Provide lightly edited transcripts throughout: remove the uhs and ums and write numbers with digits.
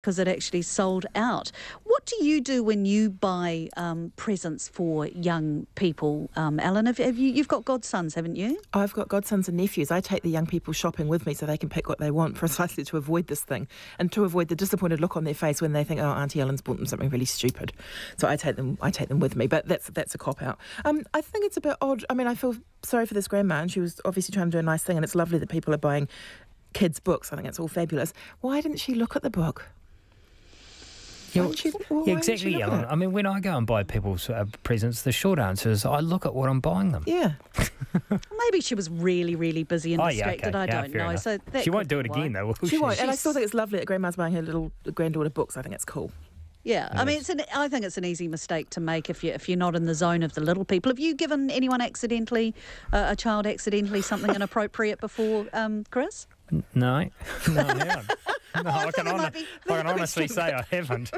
because it actually sold out. What do you do when you buy presents for young people, Alan? You've got godsons, haven't you? I've got godsons and nephews. I take the young people shopping with me so they can pick what they want, precisely to avoid this thing and to avoid the disappointed look on their face when they think, oh, Auntie Ellen's bought them something really stupid. So I take them with me, but that's a cop-out. I think it's a bit odd. I mean, I feel sorry for this grandma, and she was obviously trying to do a nice thing, and it's lovely that people are buying kids' books. I think it's all fabulous. Why didn't she look at the book? Yeah, exactly, Ellen. I mean, when I go and buy people's presents, the short answer is I look at what I'm buying them. Yeah. Maybe she was really, really busy and distracted. I don't know. So she won't do it again, though, will she? She won't. And I still think it's lovely that Grandma's buying her little granddaughter books. I think it's cool. Yeah, I mean, I think it's an easy mistake to make if you're not in the zone of the little people. Have you given anyone accidentally, a child accidentally, something inappropriate before, Chris? No, I haven't. No, I can honestly say I haven't.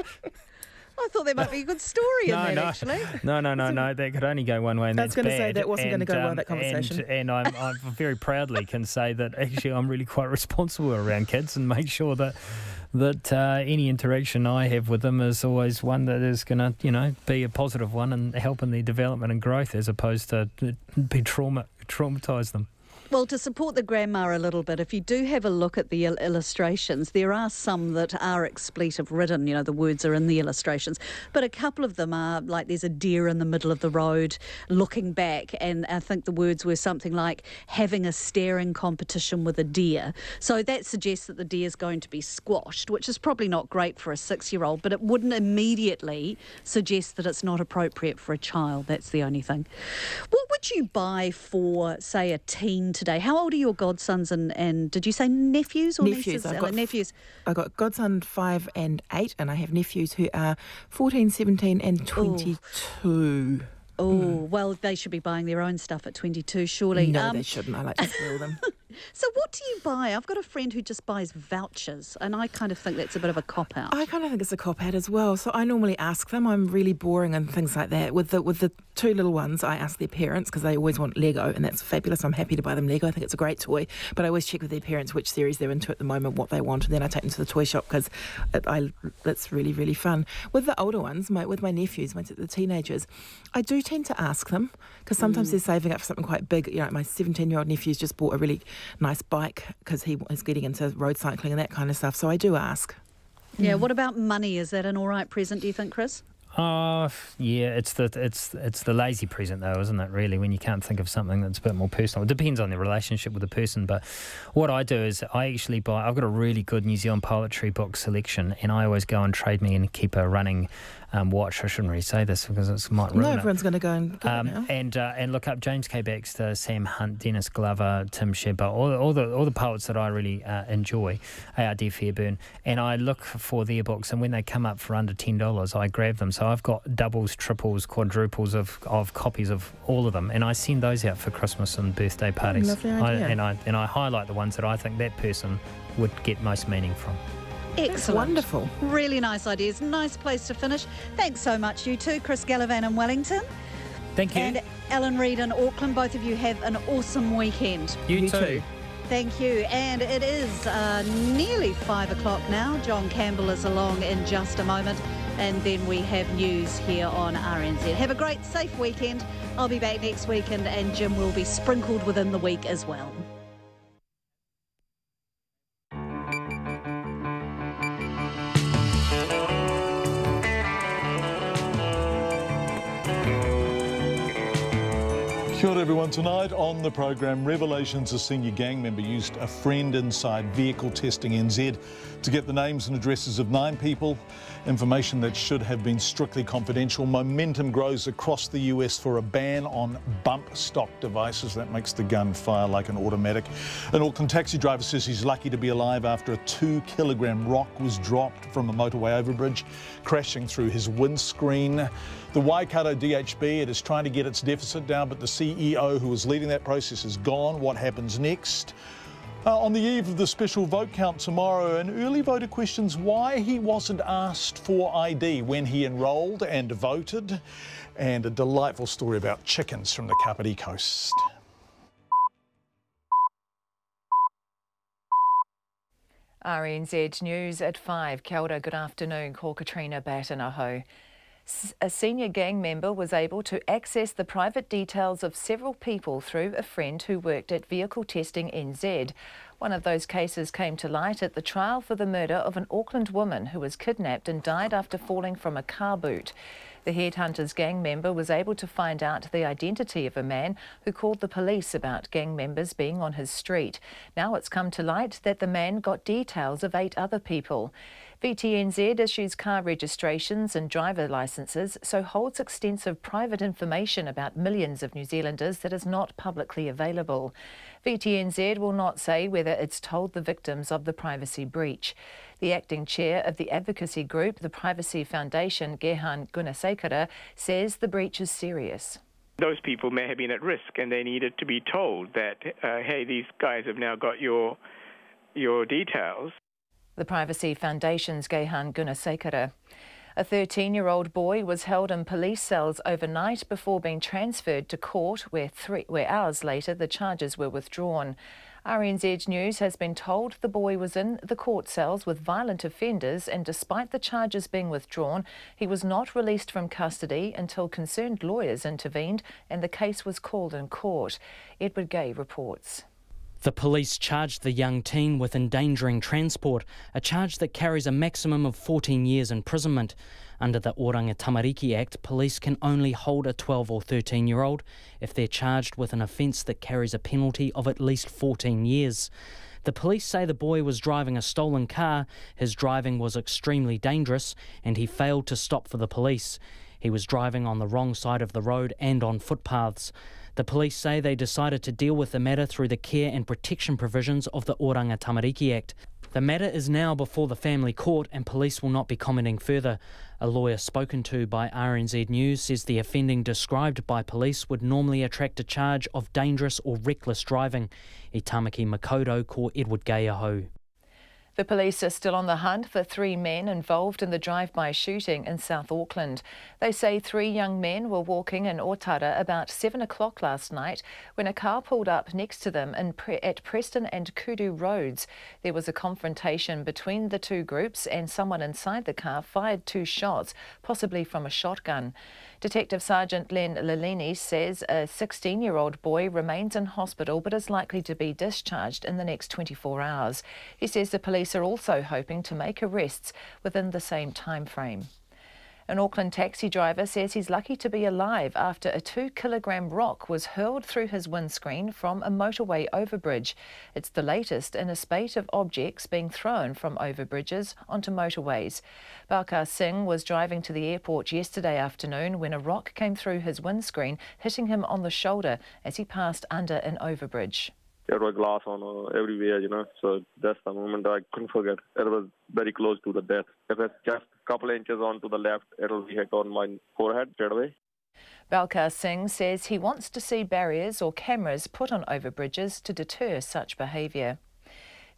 I thought there might be a good story in that, actually. No. That could only go one way, and that's bad. I was going to say that wasn't going to go well, that conversation. And I very proudly can say that actually I'm really quite responsible around kids and make sure that any interaction I have with them is always one that is going to, be a positive one and help in their development and growth, as opposed to traumatise them. Well, to support the grandma a little bit, if you do have a look at the illustrations, there are some that are expletive ridden, the words are in the illustrations, but a couple of them are like there's a deer in the middle of the road looking back, and I think the words were something like having a staring competition with a deer. So that suggests that the deer is going to be squashed, which is probably not great for a 6-year-old, but it wouldn't immediately suggest that it's not appropriate for a child. That's the only thing. What would you buy for, say, a teen today? How old are your godsons and did you say nephews or nephews? Nieces? Nephews. I've got godson 5 and 8, and I have nephews who are 14, 17 and 22. Well, they should be buying their own stuff at 22, surely. No, they shouldn't. I like to spoil them. So what do you buy? I've got a friend who just buys vouchers, and I kind of think that's a bit of a cop-out. I kind of think it's a cop-out as well. So I normally ask them. I'm really boring and things like that. With the two little ones, I ask their parents because they always want Lego, and that's fabulous. I'm happy to buy them Lego. I think it's a great toy. But I always check with their parents which series they're into at the moment, what they want, and then I take them to the toy shop because that's really, really fun. With the older ones, with my nephews, the teenagers, I do tend to ask them because sometimes they're saving up for something quite big. My 17-year-old nephew's just bought a really nice bike because he is getting into road cycling and that kind of stuff. So I do ask. Yeah. What about money? Is that an all right present, do you think, Chris? Yeah, it's the lazy present though, isn't it, really, when you can't think of something that's a bit more personal. It depends on the relationship with the person, but what I do is I actually I've got a really good New Zealand poetry book selection, and I always go and trade me and keep a running watch. I shouldn't really say this because it might ruin it. No, everyone's going to go and get it now. And look up James K. Baxter, Sam Hunt, Dennis Glover, Tim Shepard, all the poets that I really enjoy, A.R.D. Fairburn, and I look for their books, and when they come up for under $10, I grab them. So I've got doubles, triples, quadruples of copies of all of them, and I send those out for Christmas and birthday parties. Lovely idea. And I highlight the ones that I think that person would get most meaning from. Excellent. That's wonderful. Really nice ideas. Nice place to finish. Thanks so much, you two. Chris Gallivan in Wellington. Thank you. And Alan Reid in Auckland. Both of you have an awesome weekend. You too. Thank you. And it is nearly 5 o'clock now. John Campbell is along in just a moment. And then we have news here on RNZ. Have a great, safe weekend. I'll be back next week, and Jim will be sprinkled within the week as well. Kia ora everyone. Tonight on the program, revelations a senior gang member used a friend inside vehicle testing NZ to get the names and addresses of 9 people, information that should have been strictly confidential. Momentum grows across the US for a ban on bump stock devices. That makes the gun fire like an automatic. An Auckland taxi driver says he's lucky to be alive after a 2-kilogram rock was dropped from a motorway overbridge, crashing through his windscreen. The Waikato DHB, it is trying to get its deficit down, but the CEO who was leading that process is gone. What happens next? On the eve of the special vote count tomorrow, an early voter questions why he wasn't asked for ID when he enrolled and voted, and a delightful story about chickens from the Kapiti coast. RNZ News at 5. Kia ora, good afternoon. Ko Katrina Batanaho. A senior gang member was able to access the private details of several people through a friend who worked at Vehicle Testing NZ. One of those cases came to light at the trial for the murder of an Auckland woman who was kidnapped and died after falling from a car boot. The Headhunters gang member was able to find out the identity of a man who called the police about gang members being on his street. Now it's come to light that the man got details of 8 other people. VTNZ issues car registrations and driver licences, so holds extensive private information about millions of New Zealanders that is not publicly available. VTNZ will not say whether it's told the victims of the privacy breach. The acting chair of the advocacy group, the Privacy Foundation, Gehan Gunasekara, says the breach is serious. Those people may have been at risk and they needed to be told that, hey, these guys have now got your details. The Privacy Foundation's Gehan Gunasekara. A 13-year-old boy was held in police cells overnight before being transferred to court, where hours later the charges were withdrawn. RNZ News has been told the boy was in the court cells with violent offenders, and despite the charges being withdrawn, he was not released from custody until concerned lawyers intervened and the case was called in court. Edward Gay reports. The police charged the young teen with endangering transport, a charge that carries a maximum of 14 years imprisonment. Under the Oranga Tamariki Act, police can only hold a 12 or 13-year-old if they're charged with an offence that carries a penalty of at least 14 years. The police say the boy was driving a stolen car, his driving was extremely dangerous, and he failed to stop for the police. He was driving on the wrong side of the road and on footpaths. The police say they decided to deal with the matter through the care and protection provisions of the Oranga Tamariki Act. The matter is now before the family court and police will not be commenting further. A lawyer spoken to by RNZ News says the offending described by police would normally attract a charge of dangerous or reckless driving. I tamaki Makoto ko Edward Gay aho. The police are still on the hunt for 3 men involved in the drive-by shooting in South Auckland. They say 3 young men were walking in Otara about 7 o'clock last night when a car pulled up next to them at Preston and Kudu roads. There was a confrontation between the 2 groups and someone inside the car fired 2 shots, possibly from a shotgun. Detective Sergeant Len Lilini says a 16-year-old boy remains in hospital but is likely to be discharged in the next 24 hours. He says the police are also hoping to make arrests within the same time frame. An Auckland taxi driver says he's lucky to be alive after a 2-kilogram rock was hurled through his windscreen from a motorway overbridge. It's the latest in a spate of objects being thrown from overbridges onto motorways. Balkar Singh was driving to the airport yesterday afternoon when a rock came through his windscreen, hitting him on the shoulder as he passed under an overbridge. There was glass on everywhere, so that's the moment I couldn't forget. It was very close to the death. If it's just a couple of inches on to the left, it'll be hit on my forehead straight away. Balkar Singh says he wants to see barriers or cameras put on overbridges to deter such behaviour.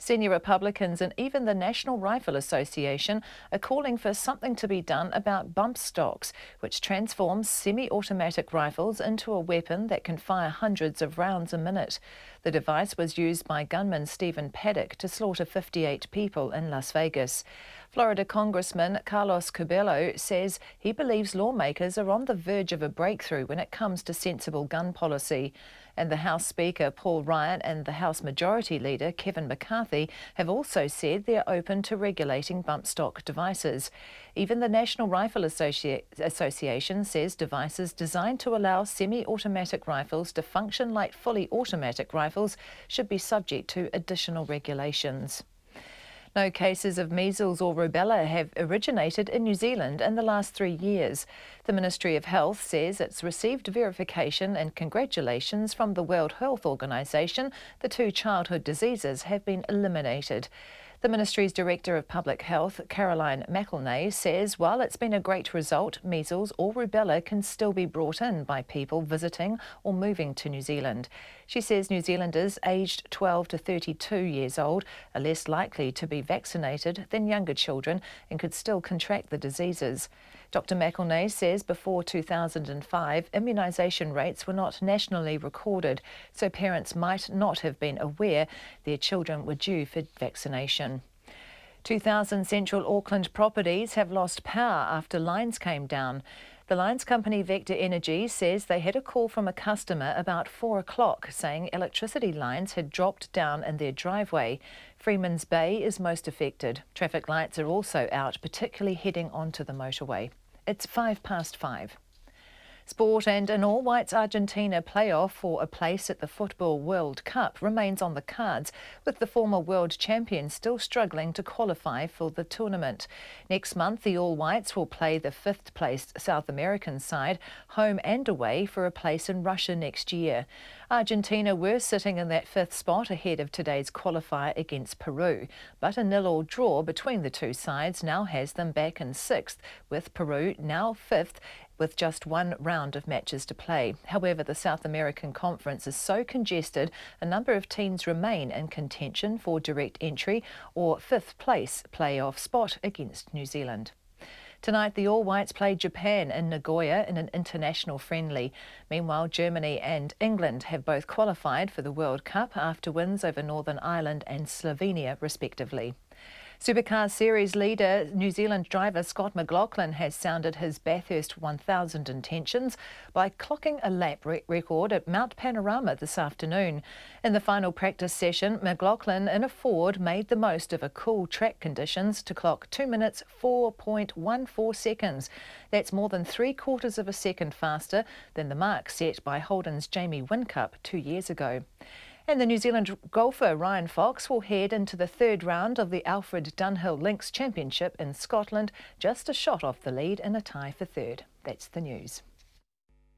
Senior Republicans and even the National Rifle Association are calling for something to be done about bump stocks, which transforms semi-automatic rifles into a weapon that can fire hundreds of rounds a minute. The device was used by gunman Stephen Paddock to slaughter 58 people in Las Vegas. Florida Congressman Carlos Curbelo says he believes lawmakers are on the verge of a breakthrough when it comes to sensible gun policy. And the House Speaker Paul Ryan and the House Majority Leader Kevin McCarthy have also said they're open to regulating bump stock devices. Even the National Rifle Association says devices designed to allow semi-automatic rifles to function like fully automatic rifles should be subject to additional regulations. No cases of measles or rubella have originated in New Zealand in the last 3 years. The Ministry of Health says it's received verification and congratulations from the World Health Organization. The 2 childhood diseases have been eliminated. The Ministry's Director of Public Health, Caroline McElnay, says while it's been a great result, measles or rubella can still be brought in by people visiting or moving to New Zealand. She says New Zealanders aged 12 to 32 years old are less likely to be vaccinated than younger children and could still contract the diseases. Dr McElnay says before 2005, immunisation rates were not nationally recorded, so parents might not have been aware their children were due for vaccination. 2,000 central Auckland properties have lost power after lines came down. The lines company Vector Energy says they had a call from a customer about 4 o'clock saying electricity lines had dropped down in their driveway. Freeman's Bay is most affected. Traffic lights are also out, particularly heading onto the motorway. It's 5:05. Sport, and an all-whites Argentina playoff for a place at the Football World Cup remains on the cards, with the former world champion still struggling to qualify for the tournament. Next month, the all-whites will play the 5th-placed South American side, home and away, for a place in Russia next year. Argentina were sitting in that 5th spot ahead of today's qualifier against Peru, but a 0-0 draw between the two sides now has them back in 6th, with Peru now 5th, with just one round of matches to play. However, the South American Conference is so congested, a number of teams remain in contention for direct entry or 5th place playoff spot against New Zealand. Tonight, the All Whites play Japan in Nagoya in an international friendly. Meanwhile, Germany and England have both qualified for the World Cup after wins over Northern Ireland and Slovenia, respectively. Supercar Series leader, New Zealand driver Scott McLaughlin has sounded his Bathurst 1000 intentions by clocking a lap record at Mount Panorama this afternoon. In the final practice session, McLaughlin in a Ford made the most of a cool track conditions to clock 2 minutes 4.14 seconds. That's more than 3/4 of a second faster than the mark set by Holden's Jamie Whincup 2 years ago. And the New Zealand golfer Ryan Fox will head into the 3rd round of the Alfred Dunhill Links Championship in Scotland, just a shot off the lead in a tie for 3rd. That's the news.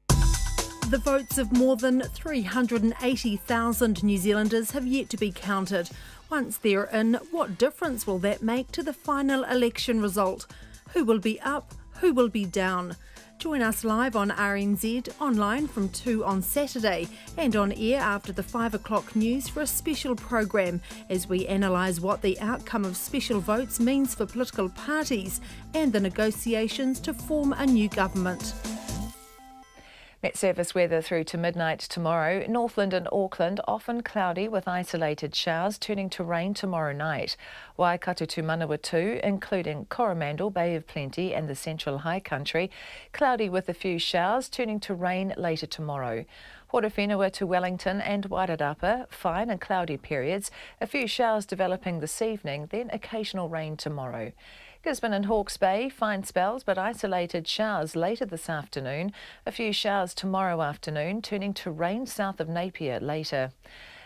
The votes of more than 380,000 New Zealanders have yet to be counted. Once they're in, what difference will that make to the final election result? Who will be up? Who will be down? Join us live on RNZ, online from 2 on Saturday, and on air after the 5 o'clock news for a special program as we analyse what the outcome of special votes means for political parties and the negotiations to form a new government. Met Service weather through to midnight tomorrow. Northland and Auckland often cloudy with isolated showers turning to rain tomorrow night. Waikato to Manawatu, including Coromandel, Bay of Plenty and the Central High Country, cloudy with a few showers turning to rain later tomorrow. Horowhenua to Wellington and Wairarapa, fine and cloudy periods, a few showers developing this evening, then occasional rain tomorrow. Gisborne and Hawke's Bay, fine spells but isolated showers later this afternoon. A few showers tomorrow afternoon, turning to rain south of Napier later.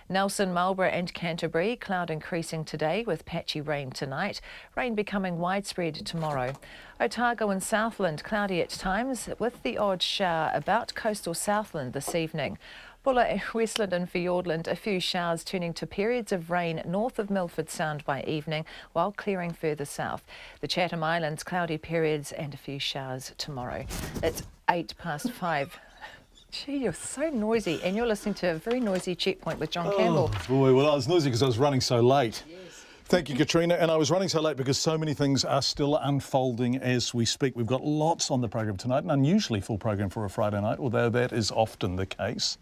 Nelson, Marlborough and Canterbury, cloud increasing today with patchy rain tonight. Rain becoming widespread tomorrow. Otago and Southland, cloudy at times with the odd shower about coastal Southland this evening. Bulla, Westland and Fiordland, a few showers turning to periods of rain north of Milford Sound by evening while clearing further south. The Chatham Islands, cloudy periods and a few showers tomorrow. It's 5:08. Gee, you're so noisy, and you're listening to a very noisy Checkpoint with John Campbell. Oh, boy, well, I was noisy because I was running so late. Yes. Thank you, Katrina. And I was running so late because so many things are still unfolding as we speak. We've got lots on the program tonight, an unusually full program for a Friday night, although that is often the case.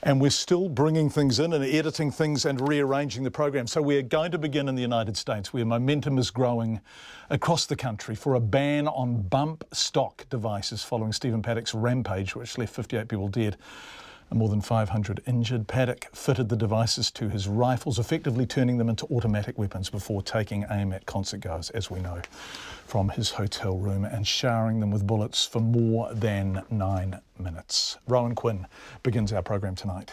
And we're still bringing things in and editing things and rearranging the program. So we're going to begin in the United States, where momentum is growing across the country for a ban on bump stock devices following Stephen Paddock's rampage, which left 58 people dead and more than 500 injured. Paddock fitted the devices to his rifles, effectively turning them into automatic weapons before taking aim at concertgoers, as we know, from his hotel room and showering them with bullets for more than 9 minutes. Rowan Quinn begins our program tonight.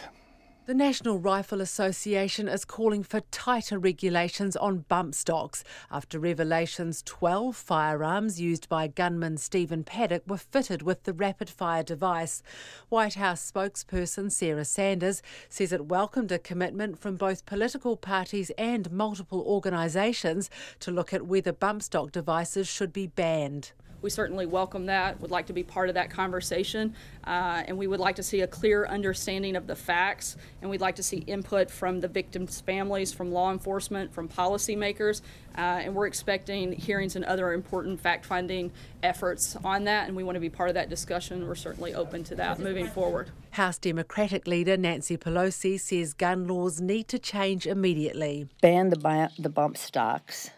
The National Rifle Association is calling for tighter regulations on bump stocks after revelations 12 firearms used by gunman Stephen Paddock were fitted with the rapid-fire device. White House spokesperson Sarah Sanders says it welcomed a commitment from both political parties and multiple organisations to look at whether bump stock devices should be banned. We certainly welcome that, would like to be part of that conversation, and we would like to see a clear understanding of the facts, and we'd like to see input from the victims' families, from law enforcement, from policymakers, and we're expecting hearings and other important fact-finding efforts on that, and we want to be part of that discussion. We're certainly open to that moving forward. House Democratic leader Nancy Pelosi says gun laws need to change immediately. Ban the bump stocks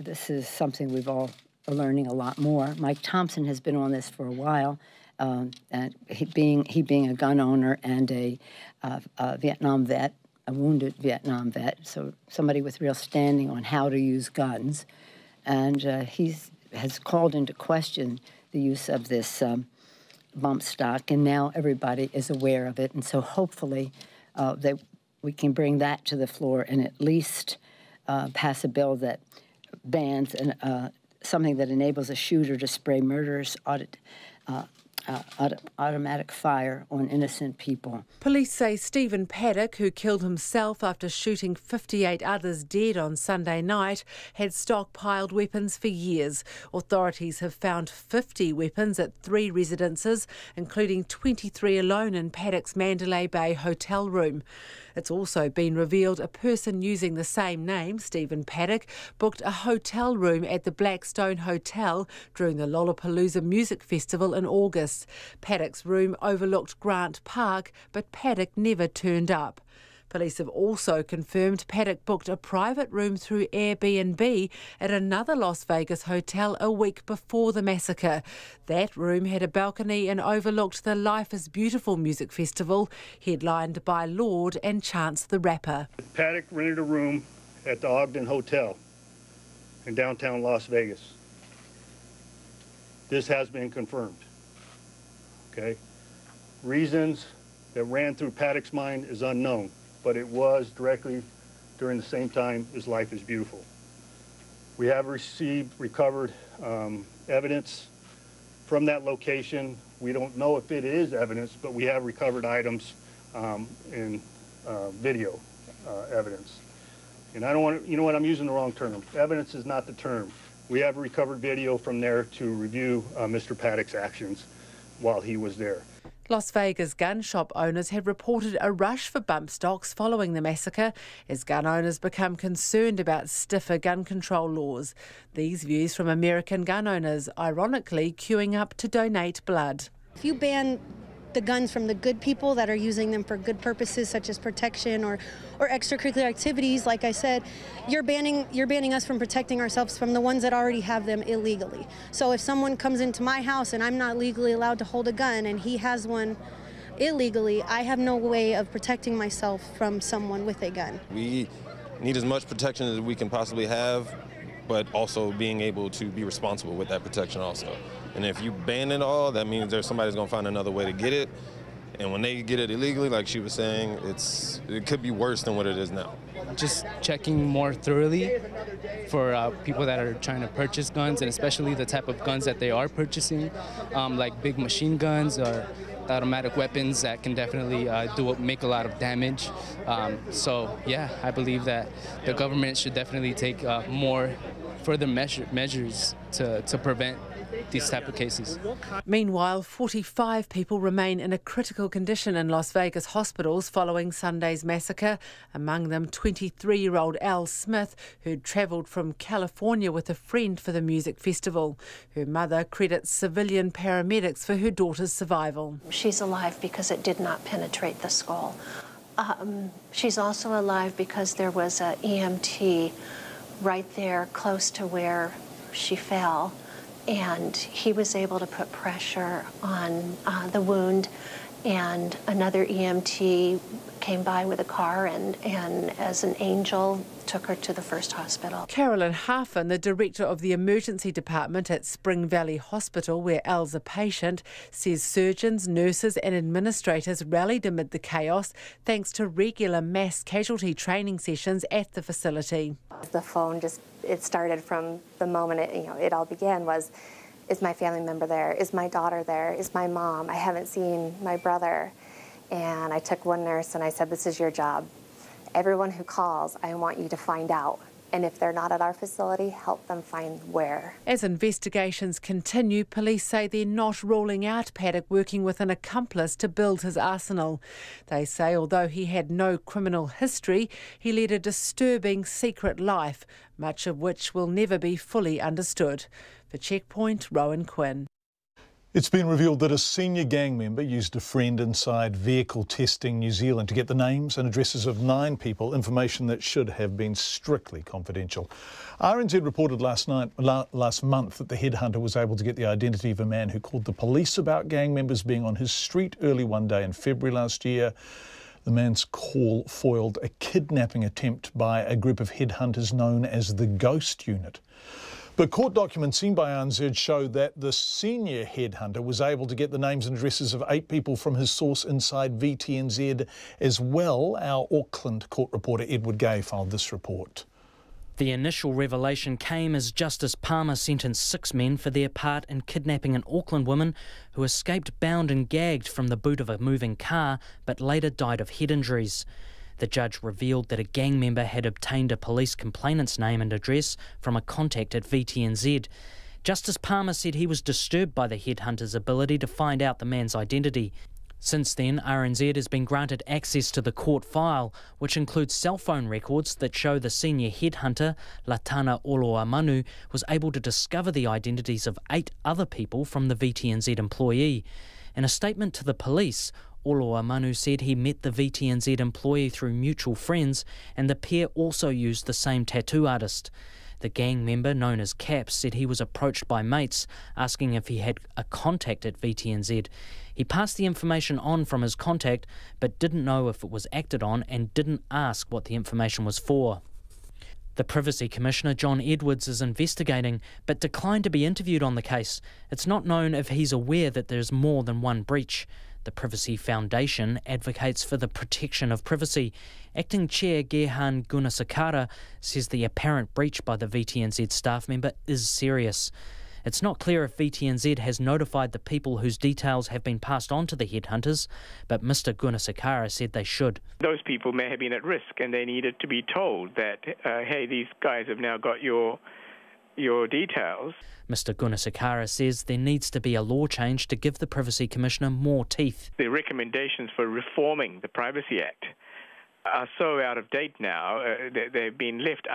this is something we've all are learning a lot more. Mike Thompson has been on this for a while, and he being a gun owner and a Vietnam vet, a wounded Vietnam vet, so somebody with real standing on how to use guns. And he has called into question the use of this bump stock, and now everybody is aware of it. And so hopefully that we can bring that to the floor and at least pass a bill that bans something that enables a shooter to spray murderous automatic fire on innocent people. Police say Stephen Paddock, who killed himself after shooting 58 others dead on Sunday night, had stockpiled weapons for years. Authorities have found 50 weapons at 3 residences, including 23 alone in Paddock's Mandalay Bay hotel room. It's also been revealed a person using the same name, Stephen Paddock, booked a hotel room at the Blackstone Hotel during the Lollapalooza Music Festival in August. Paddock's room overlooked Grant Park, but Paddock never turned up. Police have also confirmed Paddock booked a private room through Airbnb at another Las Vegas hotel a week before the massacre. That room had a balcony and overlooked the Life is Beautiful music festival, headlined by Lorde and Chance the Rapper. Paddock rented a room at the Ogden Hotel in downtown Las Vegas. This has been confirmed. Okay? Reasons that ran through Paddock's mind is unknown, but it was directly during the same time as Life is Beautiful. We have recovered evidence from that location. We don't know if it is evidence, but we have recovered items in video evidence. And I don't want to, you know what, I'm using the wrong term. Evidence is not the term. We have recovered video from there to review Mr. Paddock's actions while he was there. Las Vegas gun shop owners have reported a rush for bump stocks following the massacre as gun owners become concerned about stiffer gun control laws. These views from American gun owners, ironically queuing up to donate blood. If you ban the guns from the good people that are using them for good purposes such as protection or extracurricular activities, like I said, you're banning us from protecting ourselves from the ones that already have them illegally. So if someone comes into my house and I'm not legally allowed to hold a gun and he has one illegally, I have no way of protecting myself from someone with a gun. We need as much protection as we can possibly have, but also being able to be responsible with that protection also. And if you ban it all, that means there's somebody's going to find another way to get it. And when they get it illegally, like she was saying, it could be worse than what it is now. Just checking more thoroughly for people that are trying to purchase guns, and especially the type of guns that they are purchasing, like big machine guns or automatic weapons that can definitely make a lot of damage. So yeah, I believe that the government should definitely take more further measures to prevent these type of cases. Meanwhile, 45 people remain in a critical condition in Las Vegas hospitals following Sunday's massacre, among them 23-year-old Al Smith, who'd travelled from California with a friend for the music festival. Her mother credits civilian paramedics for her daughter's survival. She's alive because it did not penetrate the skull. She's also alive because there was an EMT right there close to where she fell, and he was able to put pressure on the wound, and another EMT came by with a car and as an angel took her to the first hospital. Carolyn Harfin, the director of the emergency department at Spring Valley Hospital, where Al's a patient, says surgeons, nurses and administrators rallied amid the chaos thanks to regular mass casualty training sessions at the facility. The phone it started from the moment it all began was, is my family member there? Is my daughter there? Is my mom? I haven't seen my brother. And I took one nurse and I said, this is your job. Everyone who calls, I want you to find out. And if they're not at our facility, help them find where. As investigations continue, police say they're not ruling out Paddock working with an accomplice to build his arsenal. They say although he had no criminal history, he led a disturbing secret life, much of which will never be fully understood. For Checkpoint, Rowan Quinn. It's been revealed that a senior gang member used a friend inside Vehicle Testing New Zealand to get the names and addresses of 9 people, information that should have been strictly confidential. RNZ reported last month that the headhunter was able to get the identity of a man who called the police about gang members being on his street early one day in February last year. The man's call foiled a kidnapping attempt by a group of headhunters known as the Ghost Unit. But court documents seen by RNZ show that the senior headhunter was able to get the names and addresses of 8 people from his source inside VTNZ as well. Our Auckland court reporter Edward Gay filed this report. The initial revelation came as Justice Palmer sentenced 6 men for their part in kidnapping an Auckland woman who escaped bound and gagged from the boot of a moving car but later died of head injuries. The judge revealed that a gang member had obtained a police complainant's name and address from a contact at VTNZ. Justice Palmer said he was disturbed by the headhunter's ability to find out the man's identity. Since then, RNZ has been granted access to the court file, which includes cell phone records that show the senior headhunter, Latana Oloamanu, was able to discover the identities of 8 other people from the VTNZ employee. In a statement to the police, Oloamanu said he met the VTNZ employee through mutual friends and the pair also used the same tattoo artist. The gang member, known as Caps, said he was approached by mates asking if he had a contact at VTNZ. He passed the information on from his contact but didn't know if it was acted on and didn't ask what the information was for. The Privacy Commissioner, John Edwards, is investigating but declined to be interviewed on the case. It's not known if he's aware that there's more than one breach. The Privacy Foundation advocates for the protection of privacy. Acting Chair Gerhan Gunasakara says the apparent breach by the VTNZ staff member is serious. It's not clear if VTNZ has notified the people whose details have been passed on to the headhunters, but Mr Gunasakara said they should. Those people may have been at risk and they needed to be told that, hey, these guys have now got your details. Mr Gunasakara says there needs to be a law change to give the Privacy Commissioner more teeth. The recommendations for reforming the Privacy Act are so out of date now. They've been left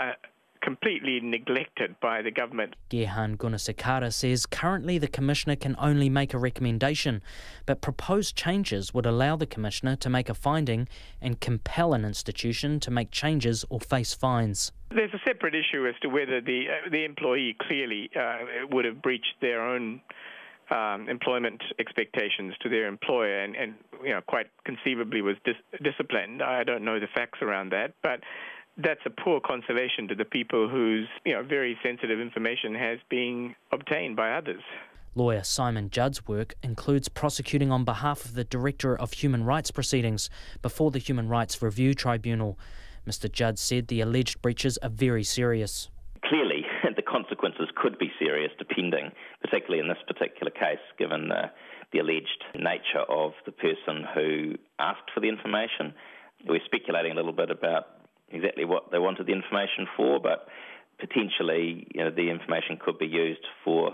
completely neglected by the government. Gerhan Gunasakara says currently the Commissioner can only make a recommendation, but proposed changes would allow the Commissioner to make a finding and compel an institution to make changes or face fines. There's a separate issue as to whether the employee clearly would have breached their own employment expectations to their employer and quite conceivably was disciplined. I don't know the facts around that, but that's a poor consolation to the people whose very sensitive information has been obtained by others. Lawyer Simon Judd's work includes prosecuting on behalf of the Director of Human Rights Proceedings before the Human Rights Review Tribunal. Mr Judd said the alleged breaches are very serious. Clearly, the consequences could be serious, depending, particularly in this particular case, given the alleged nature of the person who asked for the information. We're speculating a little bit about exactly what they wanted the information for, but potentially the information could be used for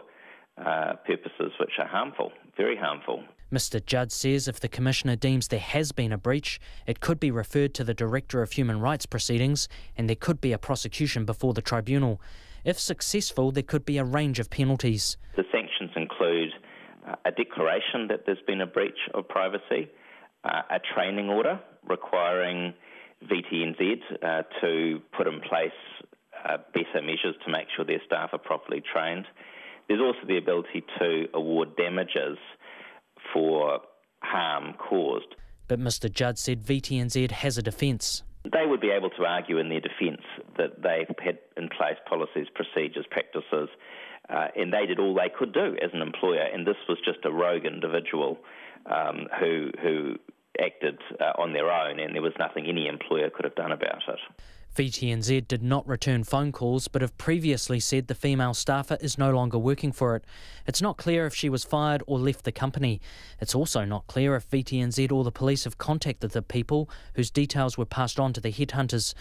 purposes which are harmful, very harmful. Mr Judd says if the Commissioner deems there has been a breach, it could be referred to the Director of Human Rights Proceedings and there could be a prosecution before the tribunal. If successful, there could be a range of penalties. The sanctions include a declaration that there's been a breach of privacy, a training order requiring VTNZ to put in place better measures to make sure their staff are properly trained. There's also the ability to award damages for harm caused. But Mr Judd said VTNZ has a defence. They would be able to argue in their defence that they've had in place policies, procedures, practices, and they did all they could do as an employer, and this was just a rogue individual who acted on their own, and there was nothing any employer could have done about it. VTNZ did not return phone calls but have previously said the female staffer is no longer working for it. It's not clear if she was fired or left the company. It's also not clear if VTNZ or the police have contacted the people whose details were passed on to the headhunters.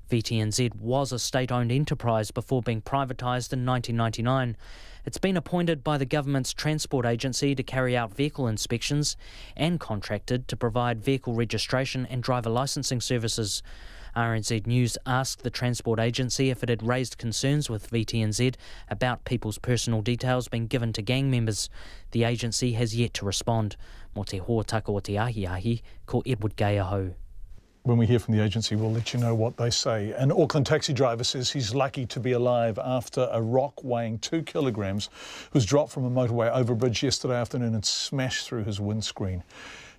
VTNZ was a state-owned enterprise before being privatised in 1999. It's been appointed by the government's transport agency to carry out vehicle inspections and contracted to provide vehicle registration and driver licensing services. RNZ News asked the Transport Agency if it had raised concerns with VTNZ about people's personal details being given to gang members. The agency has yet to respond. Mo te hōtaka o te ahi, ko Edward Gaiaho. When we hear from the agency, we'll let you know what they say. An Auckland taxi driver says he's lucky to be alive after a rock weighing 2 kilograms was dropped from a motorway overbridge yesterday afternoon and smashed through his windscreen.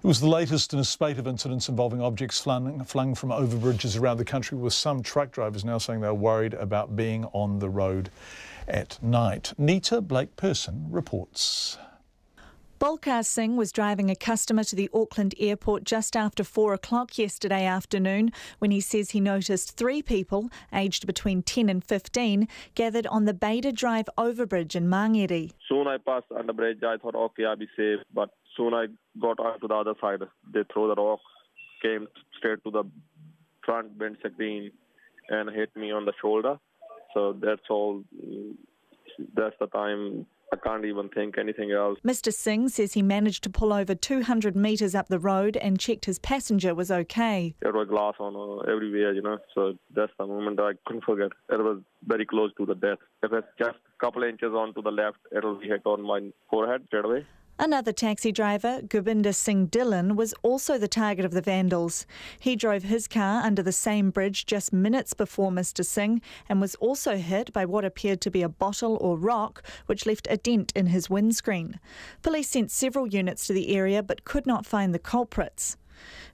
It was the latest in a spate of incidents involving objects flung from overbridges around the country, with some truck drivers now saying they're worried about being on the road at night. Nita Blake-Person reports. Balkar Singh was driving a customer to the Auckland airport just after 4 o'clock yesterday afternoon when he says he noticed 3 people, aged between 10 and 15, gathered on the Beda Drive overbridge in Mangere. Soon I passed on the bridge, I thought, okay, I'll be safe. But soon I got onto the other side. They threw the rock, came straight to the front windscreen and hit me on the shoulder. So that's all. That's the time. I can't even think anything else. Mr Singh says he managed to pull over 200 metres up the road and checked his passenger was okay. There was glass on everywhere, so that's the moment I couldn't forget. It was very close to the death. If it's just a couple inches on to the left, it'll be hit on my forehead straight away. Another taxi driver, Govinda Singh Dillon, was also the target of the vandals. He drove his car under the same bridge just minutes before Mr Singh and was also hit by what appeared to be a bottle or rock, which left a dent in his windscreen. Police sent several units to the area but could not find the culprits.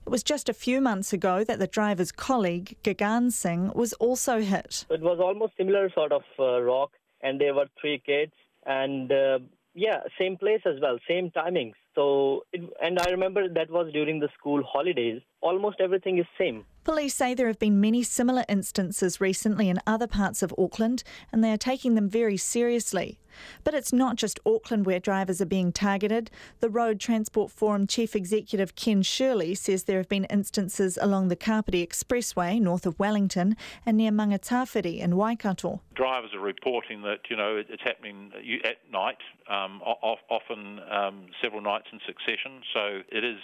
It was just a few months ago that the driver's colleague, Gagan Singh, was also hit. It was almost similar sort of rock, and there were 3 kids, and same place as well, same timings. And I remember that was during the school holidays. Almost everything is same. Police say there have been many similar instances recently in other parts of Auckland, and they are taking them very seriously. But it's not just Auckland where drivers are being targeted. The Road Transport Forum Chief Executive Ken Shirley says there have been instances along the Kapiti Expressway north of Wellington and near Mangatawhiri in Waikato. Drivers are reporting that it's happening at night, often several nights in succession. So it is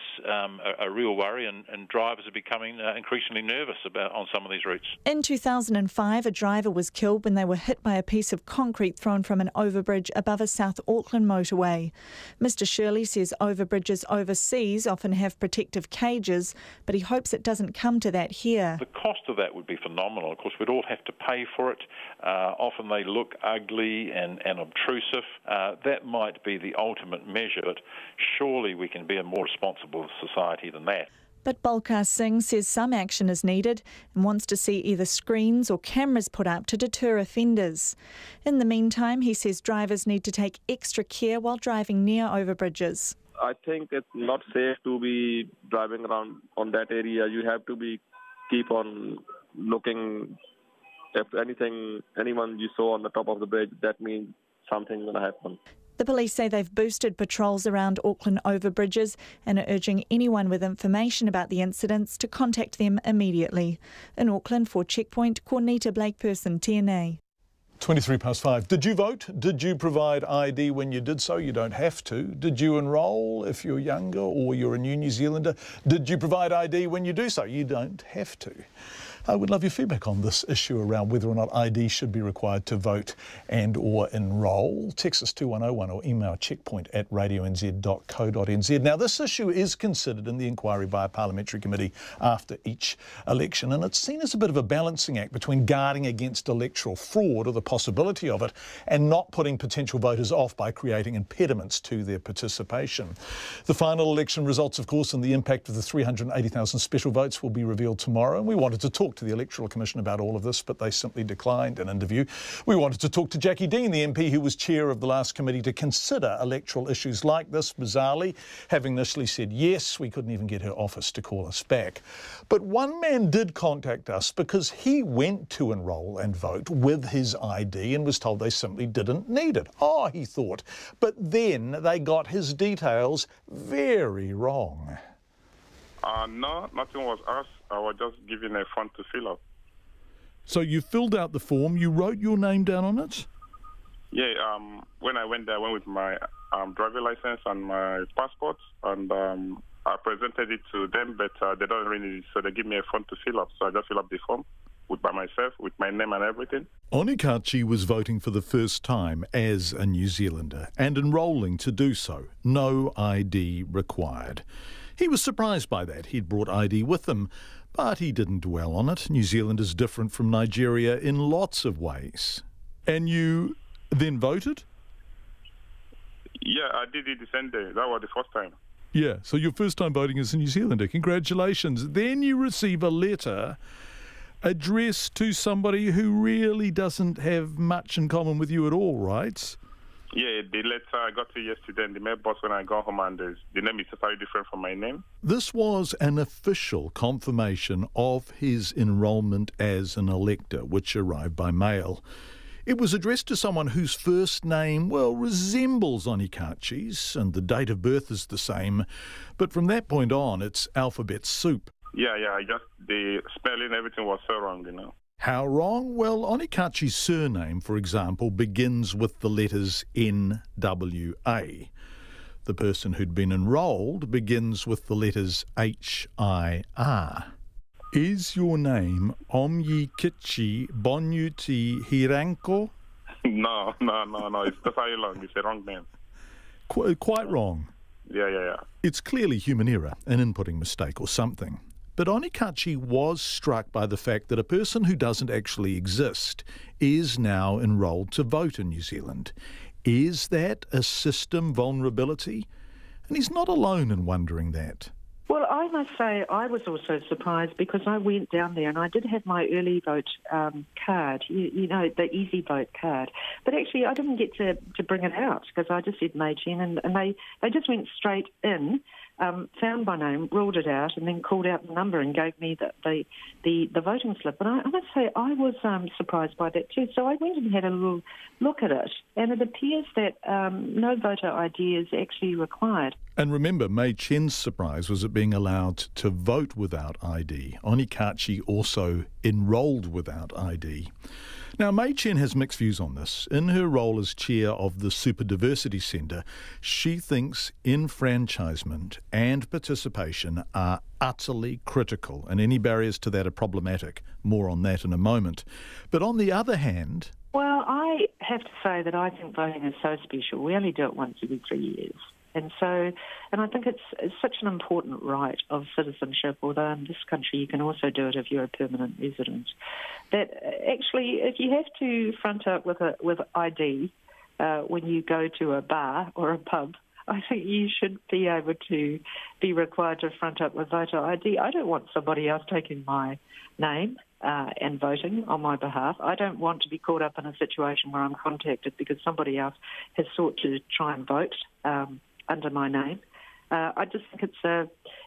a real worry, and drivers are becoming increasingly nervous on some of these routes. In 2005, a driver was killed when they were hit by a piece of concrete thrown from an overbridge above a South Auckland motorway. Mr Shirley says overbridges overseas often have protective cages, but he hopes it doesn't come to that here. The cost of that would be phenomenal. Of course, we'd all have to pay for it. Often they look ugly and obtrusive. That might be the ultimate measure, but surely we can be a more responsible society than that. But Balkar Singh says some action is needed and wants to see either screens or cameras put up to deter offenders. In the meantime, he says drivers need to take extra care while driving near overbridges. I think it's not safe to be driving around on that area. You have to keep on looking. If anyone you saw on the top of the bridge, that means something's going to happen. The police say they've boosted patrols around Auckland overbridges and are urging anyone with information about the incidents to contact them immediately. In Auckland for Checkpoint, Cornita Blake-Person, TNA. 5:23. Did you vote? Did you provide ID when you did so? You don't have to. Did you enrol if you're younger or you're a new Zealander? Did you provide ID when you do so? You don't have to. I would love your feedback on this issue around whether or not ID should be required to vote and or enrol. Text us 2101 or email checkpoint@radionz.co.nz. Now, this issue is considered in the inquiry by a parliamentary committee after each election, and it's seen as a bit of a balancing act between guarding against electoral fraud or the possibility of it and not putting potential voters off by creating impediments to their participation. The final election results, of course, and the impact of the 380,000 special votes will be revealed tomorrow, and we wanted to talk to the Electoral Commission about all of this, but they simply declined an interview. We wanted to talk to Jackie Dean, the MP who was chair of the last committee, to consider electoral issues like this. Bizarrely, having initially said yes, we couldn't even get her office to call us back. But one man did contact us because he went to enrol and vote with his ID and was told they simply didn't need it. Oh, he thought. But then they got his details very wrong. No, nothing was asked. I was just given a form to fill out. So you filled out the form, you wrote your name down on it? Yeah, when I went there, I went with my driver license and my passport, and I presented it to them, but they don't really, so they give me a form to fill up. So I just fill up the form by myself, with my name and everything. Onikachi was voting for the first time as a New Zealander and enrolling to do so. No ID required. He was surprised by that. He'd brought ID with him, but he didn't dwell on it. New Zealand is different from Nigeria in lots of ways. And you then voted? Yeah, I did it the same day. That was the first time. Yeah, so your first time voting as a New Zealander. Congratulations. Then you receive a letter addressed to somebody who really doesn't have much in common with you at all, right? Yeah, the letter I got it yesterday, and the mailbox when I got home, and the name is totally different from my name. This was an official confirmation of his enrolment as an elector, which arrived by mail. It was addressed to someone whose first name, well, resembles Onikachi's, and the date of birth is the same. But from that point on, it's alphabet soup. Yeah, the spelling, everything was so wrong, How wrong? Well, Onikachi's surname, for example, begins with the letters NWA. The person who'd been enrolled begins with the letters HIR. Is your name Omyikichi Bonyuti Hiranko? No. It's totally wrong. It's a wrong name. Quite wrong. Yeah. It's clearly human error, an inputting mistake or something. But Onikachi was struck by the fact that a person who doesn't actually exist is now enrolled to vote in New Zealand. Is that a system vulnerability? And he's not alone in wondering that. Well, I must say I was also surprised because I went down there and I did have my early vote card, you know, the easy vote card. But actually I didn't get to bring it out because I just said Meichin and they just went straight in, found my name, ruled it out and then called out the number and gave me the voting slip. And I must say I was surprised by that too. So I went and had a little look at it and it appears that no voter ID is actually required. And remember, Mei Chen's surprise was at being allowed to vote without ID. Onikachi also enrolled without ID. Now, Mei Chen has mixed views on this. In her role as chair of the Super Diversity Centre, she thinks enfranchisement and participation are utterly critical, and any barriers to that are problematic. More on that in a moment. But on the other hand... Well, I have to say that I think voting is so special. We only do it once every 3 years. And I think it's such an important right of citizenship, although in this country you can also do it if you're a permanent resident, that actually if you have to front up with ID when you go to a bar or a pub, I think you should be able to be required to front up with voter ID. I don't want somebody else taking my name and voting on my behalf. I don't want to be caught up in a situation where I'm contacted because somebody else has sought to try and vote under my name. I just think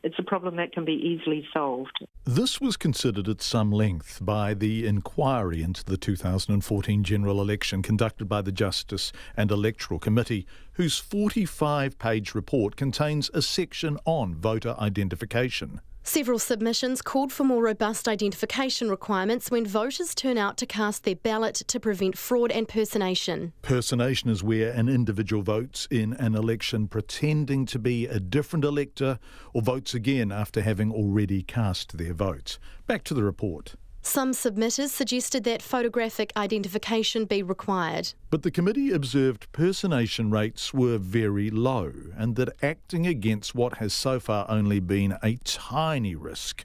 it's a problem that can be easily solved. This was considered at some length by the inquiry into the 2014 general election conducted by the Justice and Electoral Committee, whose 45-page report contains a section on voter identification. Several submissions called for more robust identification requirements when voters turn out to cast their ballot to prevent fraud and personation. Personation is where an individual votes in an election pretending to be a different elector or votes again after having already cast their vote. Back to the report. Some submitters suggested that photographic identification be required. But the committee observed personation rates were very low and that acting against what has so far only been a tiny risk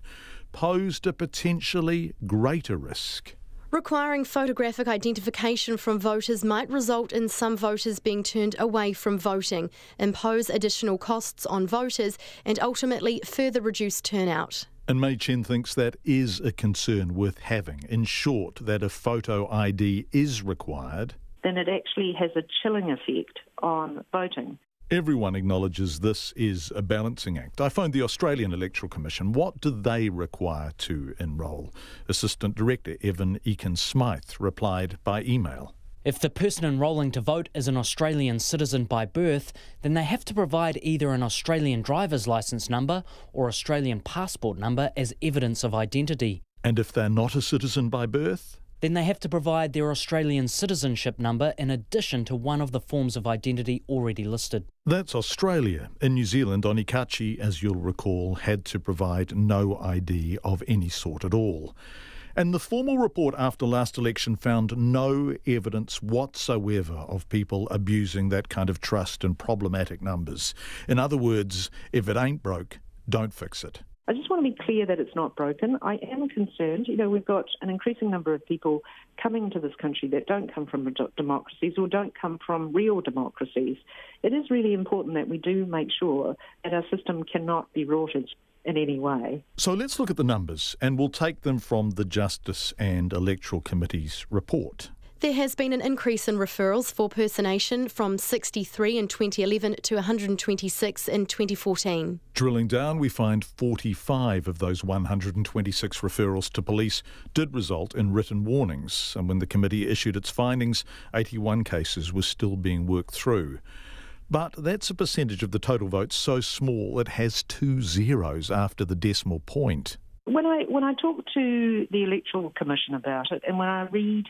posed a potentially greater risk. Requiring photographic identification from voters might result in some voters being turned away from voting, impose additional costs on voters and ultimately further reduce turnout. And Mei Chen thinks that is a concern worth having. In short, that if photo ID is required, then it actually has a chilling effect on voting. Everyone acknowledges this is a balancing act. I phoned the Australian Electoral Commission. What do they require to enrol? Assistant Director Evan Eakin-Smythe replied by email. If the person enrolling to vote is an Australian citizen by birth, then they have to provide either an Australian driver's licence number or Australian passport number as evidence of identity. And if they're not a citizen by birth? Then they have to provide their Australian citizenship number in addition to one of the forms of identity already listed. That's Australia. In New Zealand, Onikachi, as you'll recall, had to provide no ID of any sort at all. And the formal report after last election found no evidence whatsoever of people abusing that kind of trust and problematic numbers. In other words, if it ain't broke, don't fix it. I just want to be clear that it's not broken. I am concerned. We've got an increasing number of people coming to this country that don't come from democracies or don't come from real democracies. It is really important that we do make sure that our system cannot be rorted in any way. So let's look at the numbers, and we'll take them from the Justice and Electoral Committee's report. There has been an increase in referrals for personation from 63 in 2011 to 126 in 2014. Drilling down, we find 45 of those 126 referrals to police did result in written warnings, and when the committee issued its findings, 81 cases were still being worked through. But that's a percentage of the total vote so small it has 2 zeros after the decimal point. When I talk to the Electoral Commission about it, and when I read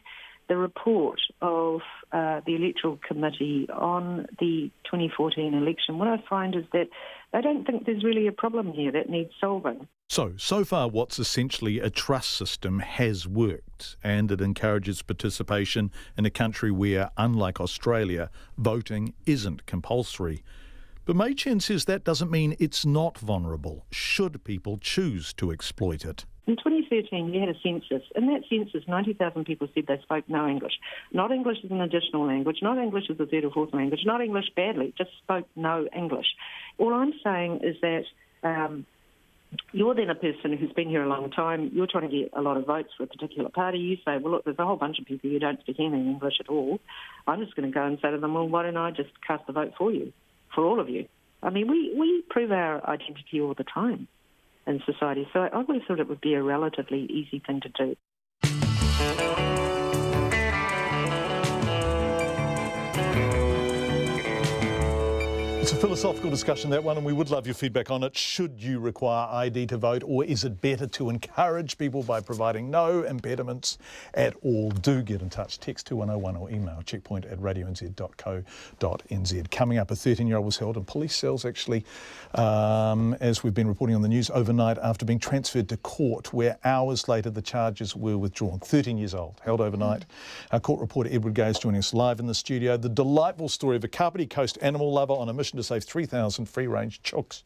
the report of the Electoral Committee on the 2014 election, what I find is that they don't think there's really a problem here that needs solving. So far what's essentially a trust system has worked, and it encourages participation in a country where, unlike Australia, voting isn't compulsory. But Mei Chen says that doesn't mean it's not vulnerable, should people choose to exploit it. In 2013, we had a census. In that census, 90,000 people said they spoke no English. Not English as an additional language, not English as a third or fourth language, not English badly, just spoke no English. All I'm saying is that you're then a person who's been here a long time, you're trying to get a lot of votes for a particular party. You say, well, look, there's a whole bunch of people who don't speak any English at all. I'm just going to go and say to them, well, why don't I just cast the vote for you, for all of you? I mean, we prove our identity all the time in society, so I would have thought it would be a relatively easy thing to do. It's a philosophical discussion, that one, and we would love your feedback on it. Should you require ID to vote, or is it better to encourage people by providing no impediments at all? Do get in touch. Text 2101 or email checkpoint@radionz.co.nz. Coming up, a 13-year-old was held in police cells, actually, as we've been reporting on the news, overnight after being transferred to court, where hours later the charges were withdrawn. 13 years old, held overnight. Our court reporter Edward Gay is joining us live in the studio. The delightful story of a Kapiti Coast animal lover on a mission to save 3,000 free-range chooks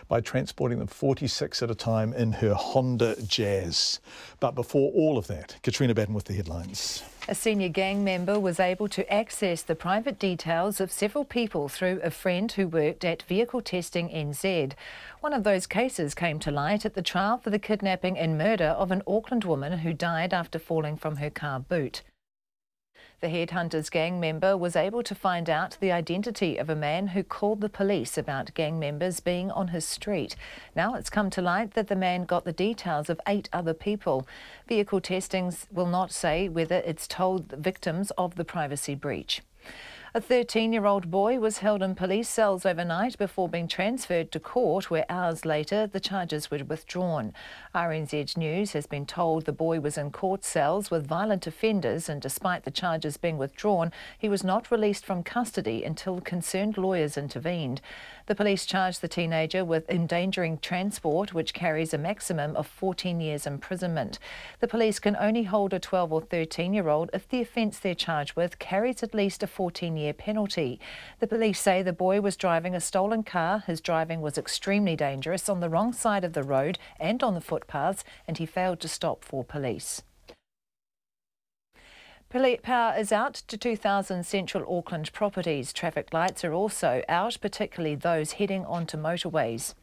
by transporting them 46 at a time in her Honda Jazz. But before all of that, Katrina Batten with the headlines. A senior gang member was able to access the private details of several people through a friend who worked at Vehicle Testing NZ. One of those cases came to light at the trial for the kidnapping and murder of an Auckland woman who died after falling from her car boot. The Headhunters gang member was able to find out the identity of a man who called the police about gang members being on his street. Now it's come to light that the man got the details of 8 other people. Vehicle Testings will not say whether it's told the victims of the privacy breach. A 13-year-old boy was held in police cells overnight before being transferred to court, where hours later the charges were withdrawn. RNZ News has been told the boy was in court cells with violent offenders, and despite the charges being withdrawn, he was not released from custody until concerned lawyers intervened. The police charged the teenager with endangering transport, which carries a maximum of 14 years imprisonment. The police can only hold a 12 or 13-year-old if the offence they're charged with carries at least a 14-year penalty. The police say the boy was driving a stolen car. His driving was extremely dangerous on the wrong side of the road and on the footpaths, and he failed to stop for police. Power is out to 2,000 central Auckland properties. Traffic lights are also out, particularly those heading onto motorways.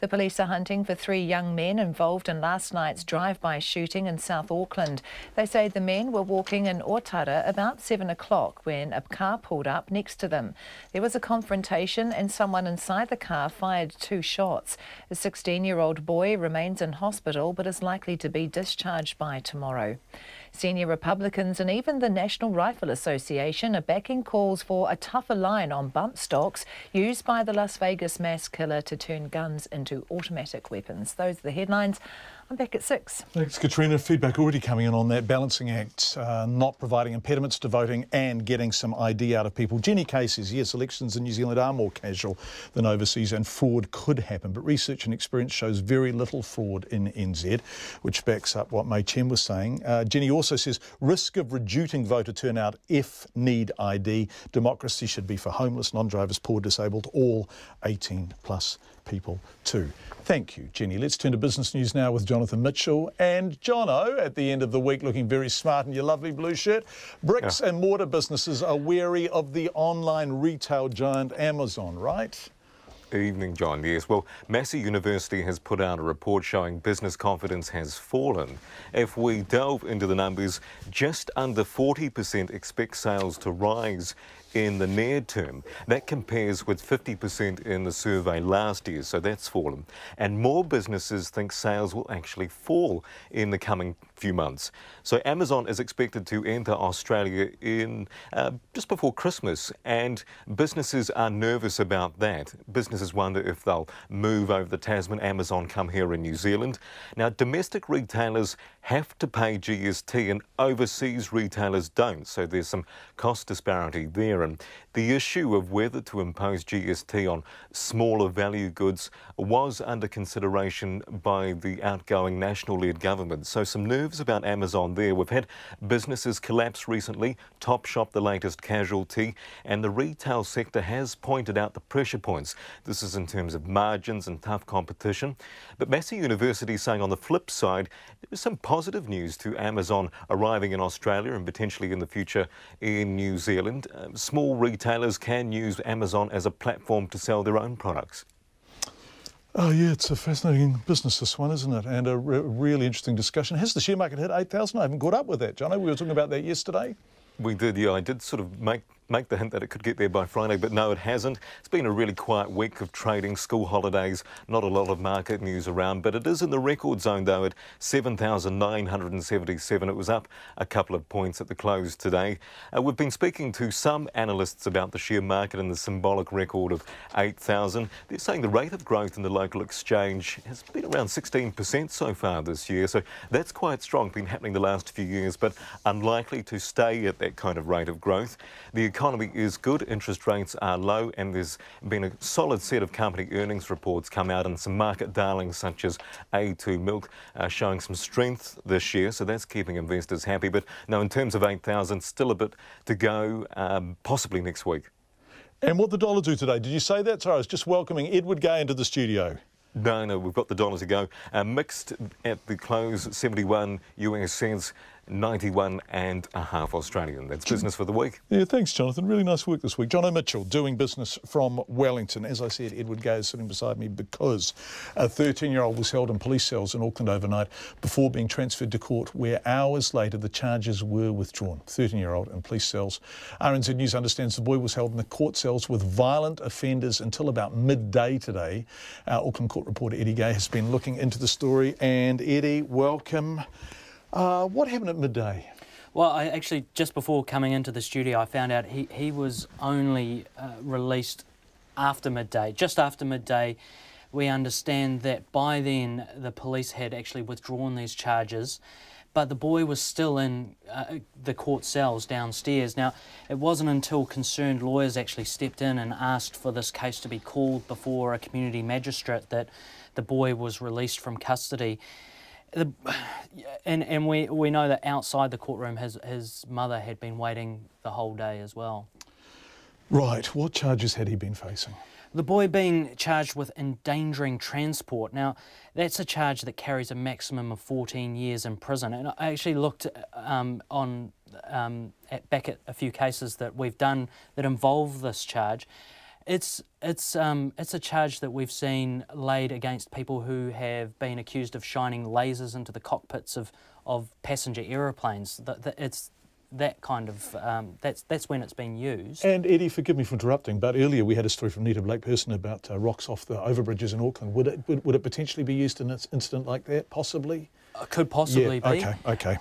The police are hunting for 3 young men involved in last night's drive-by shooting in South Auckland. They say the men were walking in Otara about 7 o'clock when a car pulled up next to them. There was a confrontation and someone inside the car fired 2 shots. A 16-year-old boy remains in hospital but is likely to be discharged by tomorrow. Senior Republicans and even the National Rifle Association are backing calls for a tougher line on bump stocks used by the Las Vegas mass killer to turn guns into automatic weapons. Those are the headlines. I'm back at 6. Thanks, Katrina. Feedback already coming in on that balancing act, not providing impediments to voting and getting some ID out of people. Jenny Kay says, yes, elections in New Zealand are more casual than overseas and fraud could happen, but research and experience shows very little fraud in NZ, which backs up what Mei Chen was saying. Jenny also says, risk of reducing voter turnout if need ID. Democracy should be for homeless, non-drivers, poor, disabled, all 18 plus people too. Thank you, Jenny. Let's turn to business news now with Jonathan Mitchell. And Jono, at the end of the week, looking very smart in your lovely blue shirt. Bricks and mortar businesses are wary of the online retail giant Amazon, right? Evening, John. Yes, well, Massey University has put out a report showing business confidence has fallen. If we delve into the numbers, just under 40% expect sales to rise in the near term. That compares with 50% in the survey last year, so that's fallen. And more businesses think sales will actually fall in the coming few months. So Amazon is expected to enter Australia in just before Christmas, and businesses are nervous about that. Businesses wonder if they'll move over the Tasman, Amazon come here in New Zealand. Now, domestic retailers have to pay GST and overseas retailers don't, so there's some cost disparity there. And the issue of whether to impose GST on smaller value goods was under consideration by the outgoing national-led government. So some nerves about Amazon there. We've had businesses collapse recently, Topshop the latest casualty, and the retail sector has pointed out the pressure points. This is in terms of margins and tough competition. But Massey University saying on the flip side, there's some positive news to Amazon arriving in Australia and potentially in the future in New Zealand. Small retailers can use Amazon as a platform to sell their own products. Oh yeah, it's a fascinating business, this one, isn't it? And a really interesting discussion. Has the share market hit 8,000? I haven't caught up with that, Jono. We were talking about that yesterday. We did, yeah. I did sort of make the hint that it could get there by Friday, but no, it hasn't. It's been a really quiet week of trading, school holidays, not a lot of market news around, but it is in the record zone, though, at 7,977. It was up a couple of points at the close today. We've been speaking to some analysts about the share market and the symbolic record of 8,000. They're saying the rate of growth in the local exchange has been around 16% so far this year, so that's quite strong, been happening the last few years, but unlikely to stay at that kind of rate of growth. The economy is good, interest rates are low, and there's been a solid set of company earnings reports come out, and some market darlings such as A2 Milk showing some strength this year, so that's keeping investors happy. But no, in terms of 8,000, still a bit to go, possibly next week. And what the dollar do today? Did you say that? Sorry, I was just welcoming Edward Gay into the studio. No, we've got the dollar to go. Mixed at the close, 71 US cents. 91.5 Australian. That's business for the week. Yeah, thanks, Jonathan. Really nice work this week. Jono Mitchell doing business from Wellington. As I said, Edward Gay is sitting beside me because a 13-year-old was held in police cells in Auckland overnight before being transferred to court, where hours later the charges were withdrawn. 13-year-old in police cells. RNZ News understands the boy was held in the court cells with violent offenders until about midday today. Our Auckland court reporter Eddie Gay has been looking into the story. And Eddie, welcome. What happened at midday? Well, I actually, just before coming into the studio, I found out he was only released after midday. Just after midday, we understand that by then the police had actually withdrawn these charges, but the boy was still in the court cells downstairs. Now, it wasn't until concerned lawyers actually stepped in and asked for this case to be called before a community magistrate that the boy was released from custody. And we know that outside the courtroom his mother had been waiting the whole day as well. Right, what charges had he been facing? The boy being charged with endangering transport. Now, that's a charge that carries a maximum of 14 years in prison. And I actually looked back at a few cases that we've done that involve this charge. It's a charge that we've seen laid against people who have been accused of shining lasers into the cockpits of passenger aeroplanes. It's that kind of that's when it's been used. And Eddie, forgive me for interrupting, but earlier we had a story from Nita Blake-Person about rocks off the overbridges in Auckland. Would it potentially be used in an incident like that? Possibly. Could possibly be. Okay.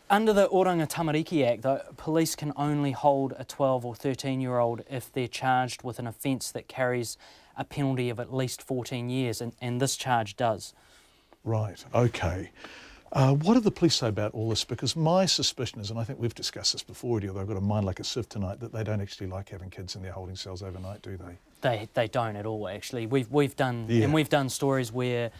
Under the Oranga Tamariki Act, though, police can only hold a 12 or 13-year-old if they're charged with an offence that carries a penalty of at least 14 years, and this charge does. Right, okay. What do the police say about all this? Because my suspicion is, and I think we've discussed this before, they've got a mind like a sieve tonight, that they don't actually like having kids in their holding cells overnight, do they? They don't at all, actually. We've done stories where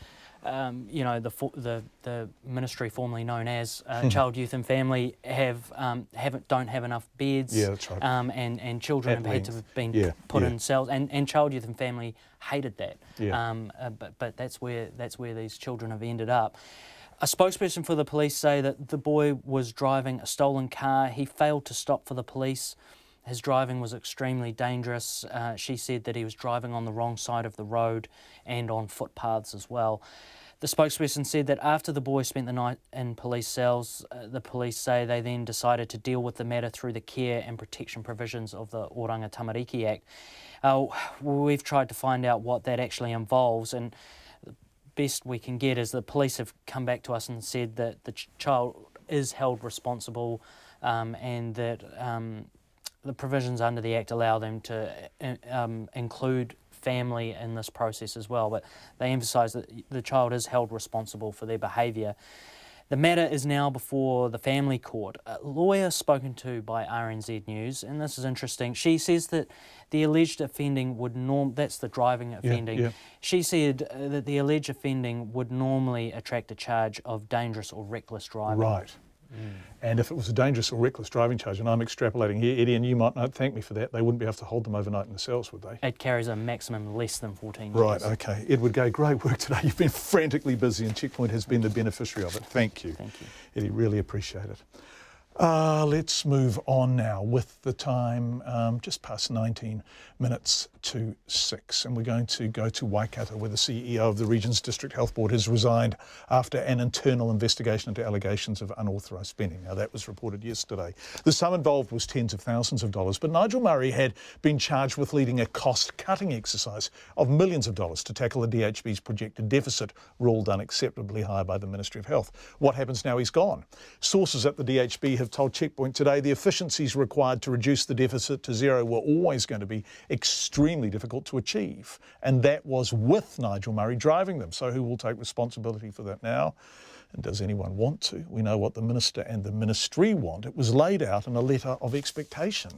you know, the ministry formerly known as Child, Youth and Family don't have enough beds. Yeah, that's right. And children have had to have been put in cells, and Child, Youth and Family hated that. Yeah. But that's where these children have ended up. A spokesperson for the police say that the boy was driving a stolen car. He failed to stop for the police. His driving was extremely dangerous. She said that he was driving on the wrong side of the road and on footpaths as well. The spokesperson said that after the boy spent the night in police cells, the police say they then decided to deal with the matter through the care and protection provisions of the Oranga Tamariki Act. We've tried to find out what that actually involves, and the best we can get is the police have come back to us and said that the child is held responsible and that the provisions under the Act allow them to include family in this process as well, but they emphasise that the child is held responsible for their behaviour. The matter is now before the family court. A lawyer spoken to by RNZ News, and this is interesting, she says that the alleged offending would that's the driving offending. Yeah. She said that the alleged offending would normally attract a charge of dangerous or reckless driving. Right. And if it was a dangerous or reckless driving charge, and I'm extrapolating here, Eddie, and you might not thank me for that, they wouldn't be able to hold them overnight in the cells, would they? It carries a maximum less than 14 years. Right, okay. Edward Gay, great work today. You've been frantically busy and Checkpoint has been the beneficiary of it. Thank you. Thank you. Eddie, really appreciate it. Let's move on now with the time just past 19 minutes to 6, and we're going to go to Waikato, where the CEO of the region's District Health Board has resigned after an internal investigation into allegations of unauthorised spending. Now, that was reported yesterday. The sum involved was tens of thousands of dollars, but Nigel Murray had been charged with leading a cost-cutting exercise of millions of dollars to tackle the DHB's projected deficit, ruled unacceptably high by the Ministry of Health. What happens now? He's gone. Sources at the DHB have told Checkpoint today the efficiencies required to reduce the deficit to zero were always going to be extremely difficult to achieve, and that was with Nigel Murray driving them. So who will take responsibility for that now? And does anyone want to? We know what the Minister and the Ministry want. It was laid out in a letter of expectation.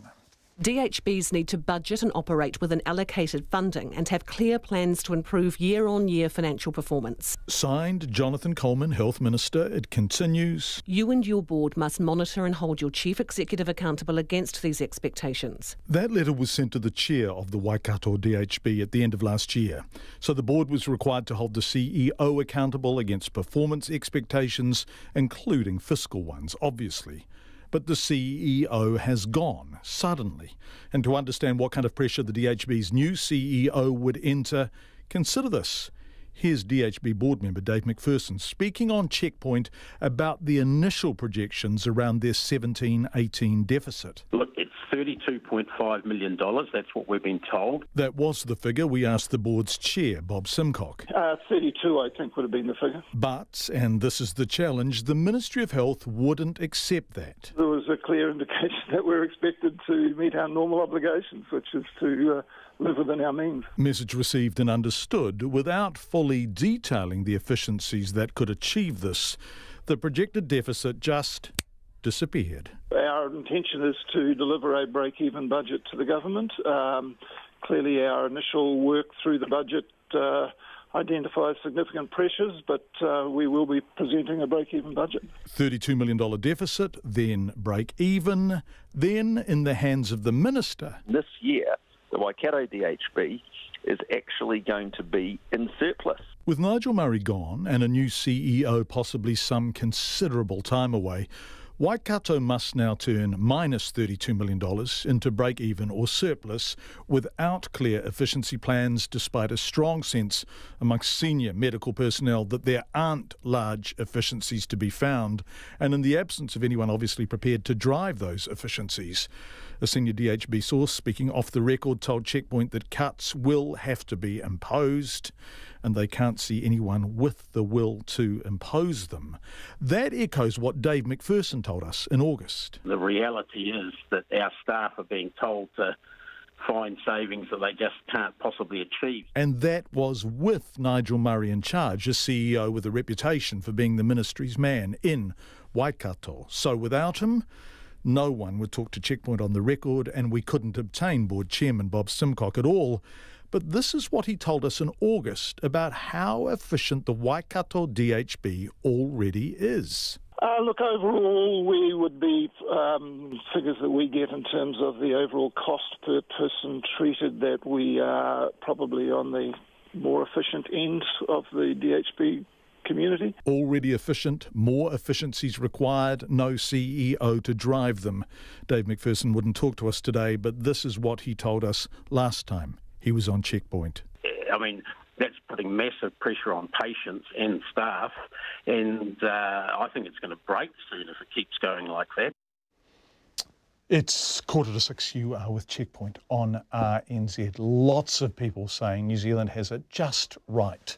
DHBs need to budget and operate within allocated funding and have clear plans to improve year-on-year financial performance. Signed, Jonathan Coleman, Health Minister. It continues. You and your board must monitor and hold your chief executive accountable against these expectations. That letter was sent to the chair of the Waikato DHB at the end of last year. So the board was required to hold the CEO accountable against performance expectations, including fiscal ones, obviously. But the CEO has gone suddenly. And to understand what kind of pressure the DHB's new CEO would enter, consider this. Here's DHB board member Dave McPherson speaking on Checkpoint about the initial projections around their 17-18 deficit. Look, it's $32.5 million. That's what we've been told. That was the figure we asked the board's chair, Bob Simcock. 32, I think, would have been the figure. But, and this is the challenge, the Ministry of Health wouldn't accept that. There was a clear indication that we're expected to meet our normal obligations, which is to live within our means. Message received and understood. Without fully detailing the efficiencies that could achieve this, the projected deficit just disappeared. Our intention is to deliver a break-even budget to the government. Clearly, our initial work through the budget identifies significant pressures, but we will be presenting a break-even budget. $32 million deficit, then break-even, then in the hands of the Minister. This year, the Waikato DHB is actually going to be in surplus. With Nigel Murray gone and a new CEO possibly some considerable time away, Waikato must now turn minus $32 million into break-even or surplus without clear efficiency plans, despite a strong sense amongst senior medical personnel that there aren't large efficiencies to be found, and in the absence of anyone obviously prepared to drive those efficiencies. A senior DHB source speaking off the record told Checkpoint that cuts will have to be imposed, and they can't see anyone with the will to impose them. That echoes what Dave McPherson told us in August. The reality is that our staff are being told to find savings that they just can't possibly achieve. And that was with Nigel Murray in charge, a CEO with a reputation for being the ministry's man in Waikato. So without him, no one would talk to Checkpoint on the record, and we couldn't obtain Board Chairman Bob Simcock at all. But this is what he told us in August about how efficient the Waikato DHB already is. Look, overall, we would be figures that we get in terms of the overall cost per person treated, that we are probably on the more efficient end of the DHB community. Already efficient, more efficiencies required, no CEO to drive them. Dave McPherson wouldn't talk to us today, but this is what he told us last time he was on Checkpoint. I mean, that's putting massive pressure on patients and staff, and I think it's going to break soon if it keeps going like that. It's 5:45. You are with Checkpoint on RNZ. Lots of people saying New Zealand has it just right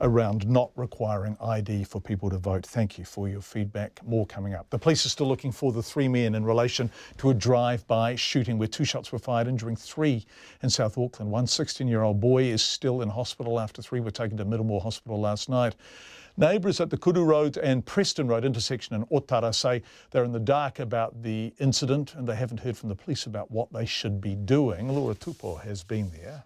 around not requiring ID for people to vote. Thank you for your feedback. More coming up. The police are still looking for the 3 men in relation to a drive-by shooting where 2 shots were fired, injuring 3 in South Auckland. One 16-year-old boy is still in hospital after 3 were taken to Middlemore Hospital last night. Neighbours at the Kuru Road and Preston Road intersection in Otara say they're in the dark about the incident and they haven't heard from the police about what they should be doing. Laura Tupou has been there.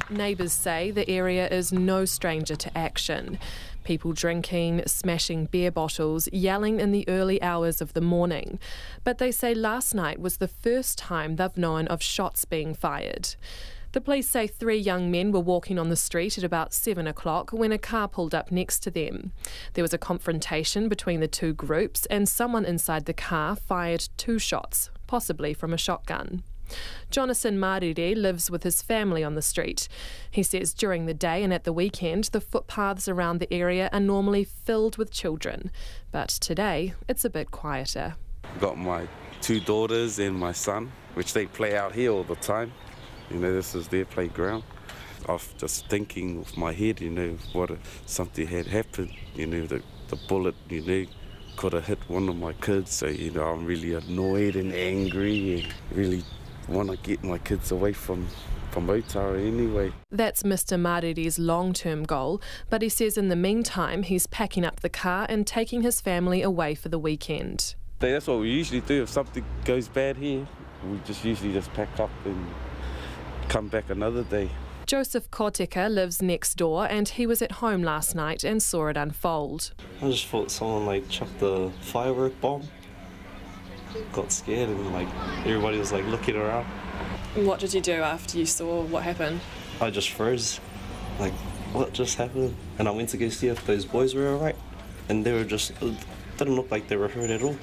Neighbours say the area is no stranger to action. People drinking, smashing beer bottles, yelling in the early hours of the morning. But they say last night was the first time they've known of shots being fired. The police say 3 young men were walking on the street at about 7 o'clock when a car pulled up next to them. There was a confrontation between the 2 groups and someone inside the car fired 2 shots, possibly from a shotgun. Jonathan Marire lives with his family on the street. He says during the day and at the weekend, the footpaths around the area are normally filled with children. But today, it's a bit quieter. Got my 2 daughters and my son, which they play out here all the time. You know, this is their playground. I was just thinking with my head, you know, what if something had happened, you know, the bullet, you know, could have hit one of my kids. So, you know, I'm really annoyed and angry and really want to get my kids away from Otara anyway. That's Mr. Marire's long-term goal, but he says in the meantime he's packing up the car and taking his family away for the weekend. That's what we usually do if something goes bad here. We usually just pack up and come back another day. Joseph Koteka lives next door and he was at home last night and saw it unfold. I just thought someone chucked the firework bomb. Got scared and everybody was looking around. What did you do after you saw what happened? I just froze. What just happened? And I went to go see if those boys were alright. And they were just, didn't look like they were hurt at all.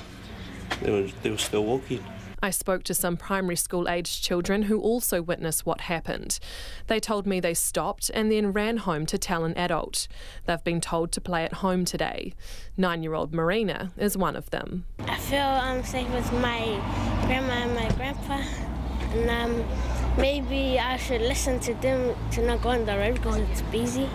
They were still walking. I spoke to some primary school aged children who also witnessed what happened. They told me they stopped and then ran home to tell an adult. They've been told to play at home today. 9-year-old Marina is one of them. I feel safe with my grandma and my grandpa, and maybe I should listen to them to not go on the road because it's busy,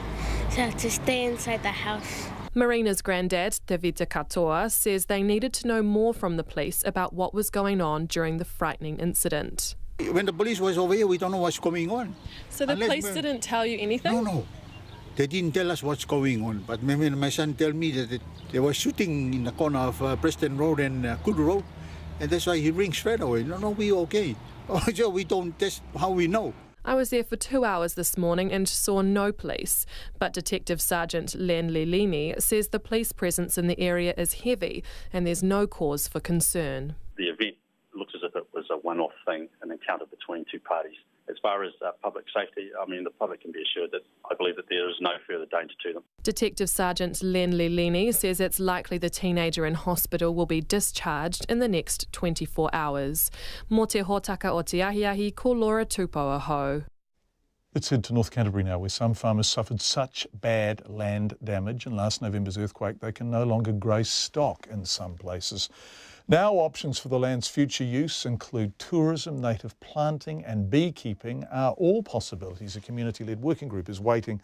so to stay inside the house. Marina's granddad, Te Vita Katoa, says they needed to know more from the police about what was going on during the frightening incident. When the police was over here, we don't know what's going on. So the police didn't tell you anything? No. They didn't tell us what's going on. But when my son told me that they were shooting in the corner of Preston Road and Kuru Road, and that's why he rings straight away. No, we okay. Oh, we don't, that's how we know. I was there for 2 hours this morning and saw no police, but Detective Sergeant Len Lilini says the police presence in the area is heavy and there's no cause for concern. The event looks as if it was a one-off thing, an encounter between 2 parties. As far as public safety, the public can be assured that I believe that there is no further danger to them. Detective Sergeant Len Lilini says it's likely the teenager in hospital will be discharged in the next 24 hours. Mō te hōtaka o te ahiahi, ko Laura Tupou aho. Let's head to North Canterbury now, where some farmers suffered such bad land damage in last November's earthquake they can no longer graze stock in some places. Now options for the land's future use include tourism, native planting and beekeeping are all possibilities a community-led working group is waiting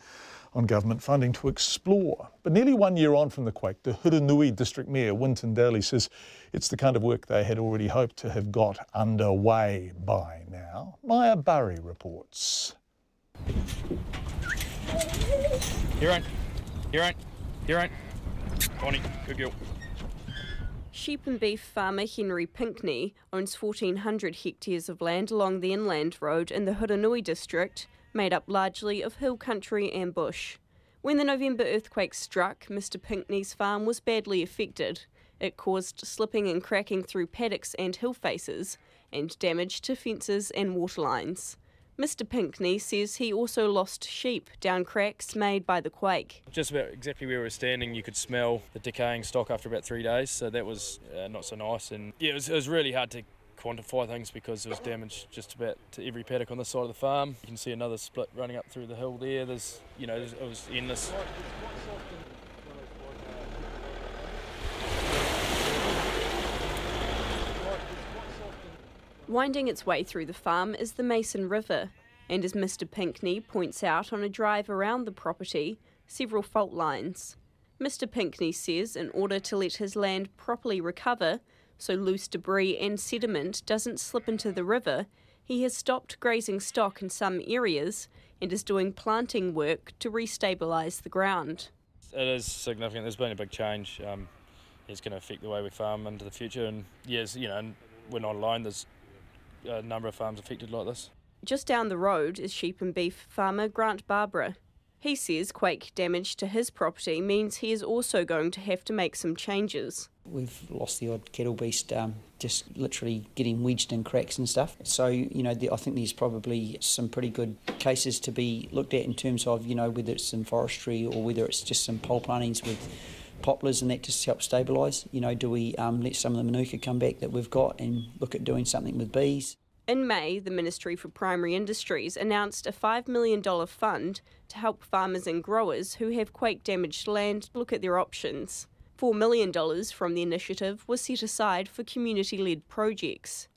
on government funding to explore. But nearly 1 year on from the quake, the Huranui District Mayor, Winton Daly, says it's the kind of work they had already hoped to have got underway by now. Maya Burry reports. Here on. Bonnie, good girl. Sheep and beef farmer Henry Pinckney owns 1,400 hectares of land along the inland road in the Huranui district, made up largely of hill country and bush. When the November earthquake struck, Mr Pinckney's farm was badly affected. It caused slipping and cracking through paddocks and hill faces, and damage to fences and water lines. Mr Pinckney says he also lost sheep down cracks made by the quake. Just about exactly where we were standing, you could smell the decaying stock after about 3 days, so that was not so nice. And yeah, it was really hard to quantify things because there was damage just about to every paddock on this side of the farm. You can see another split running up through the hill there. It was endless. Winding its way through the farm is the Mason River, and as Mr Pinckney points out on a drive around the property, several fault lines. Mr Pinckney says in order to let his land properly recover, so loose debris and sediment doesn't slip into the river, he has stopped grazing stock in some areas and is doing planting work to restabilise the ground. It is significant. There's been a big change. It's going to affect the way we farm into the future, and yes, and we're not alone. There's a number of farms affected like this. Just down the road is sheep and beef farmer Grant Barbara. He says quake damage to his property means he is also going to have to make some changes. We've lost the odd cattle beast just literally getting wedged in cracks and stuff. So, I think there's probably some pretty good cases to be looked at in terms of, whether it's in forestry or whether it's just some pole plantings with poplars and that just help stabilise. Do we let some of the manuka come back that we've got and look at doing something with bees? In May, the Ministry for Primary Industries announced a $5 million fund to help farmers and growers who have quake-damaged land look at their options. $4 million from the initiative was set aside for community-led projects.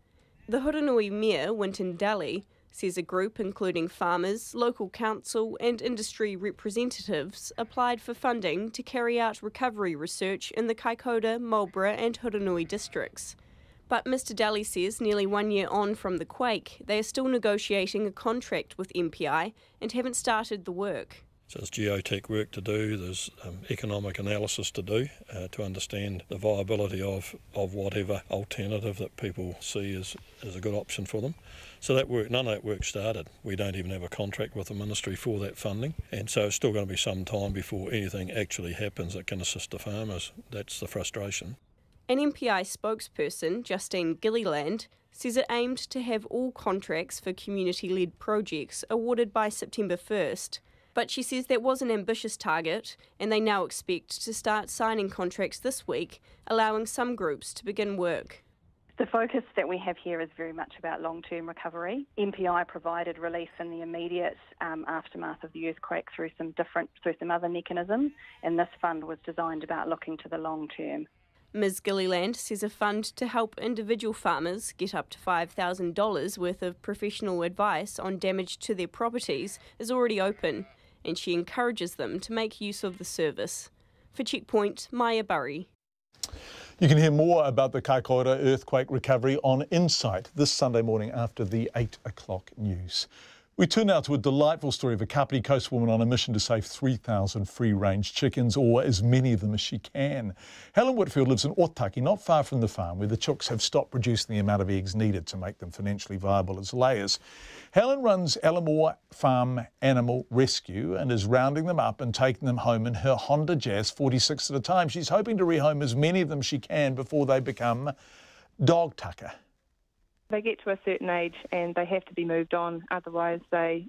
The Huranui Mayor, Winton Daly, says a group including farmers, local council and industry representatives applied for funding to carry out recovery research in the Kaikoura, Marlborough and Huranui districts. But Mr Daly says nearly 1 year on from the quake, they are still negotiating a contract with MPI and haven't started the work. So there's geotech work to do, there's economic analysis to do to understand the viability of whatever alternative that people see as a good option for them. So that work, none of that work started. We don't even have a contract with the ministry for that funding, and so it's still going to be some time before anything actually happens that can assist the farmers. That's the frustration. An MPI spokesperson, Justine Gilliland, says it aimed to have all contracts for community-led projects awarded by September 1st. But she says that was an ambitious target, and they now expect to start signing contracts this week, allowing some groups to begin work. The focus that we have here is very much about long-term recovery. MPI provided relief in the immediate aftermath of the earthquake through some other mechanisms, and this fund was designed about looking to the long term. Ms Gilliland says a fund to help individual farmers get up to $5,000 worth of professional advice on damage to their properties is already open, and she encourages them to make use of the service. For Checkpoint, Maya Burry. You can hear more about the Kaikoura earthquake recovery on Insight this Sunday morning after the 8 o'clock news. We turn now to a delightful story of a Kapiti coastwoman on a mission to save 3,000 free-range chickens, or as many of them as she can. Helen Whitfield lives in Otaki, not far from the farm, where the chooks have stopped producing the amount of eggs needed to make them financially viable as layers. Helen runs Ellamore Farm Animal Rescue and is rounding them up and taking them home in her Honda Jazz 46 at a time. She's hoping to rehome as many of them as she can before they become dog tucker. They get to a certain age and they have to be moved on, otherwise their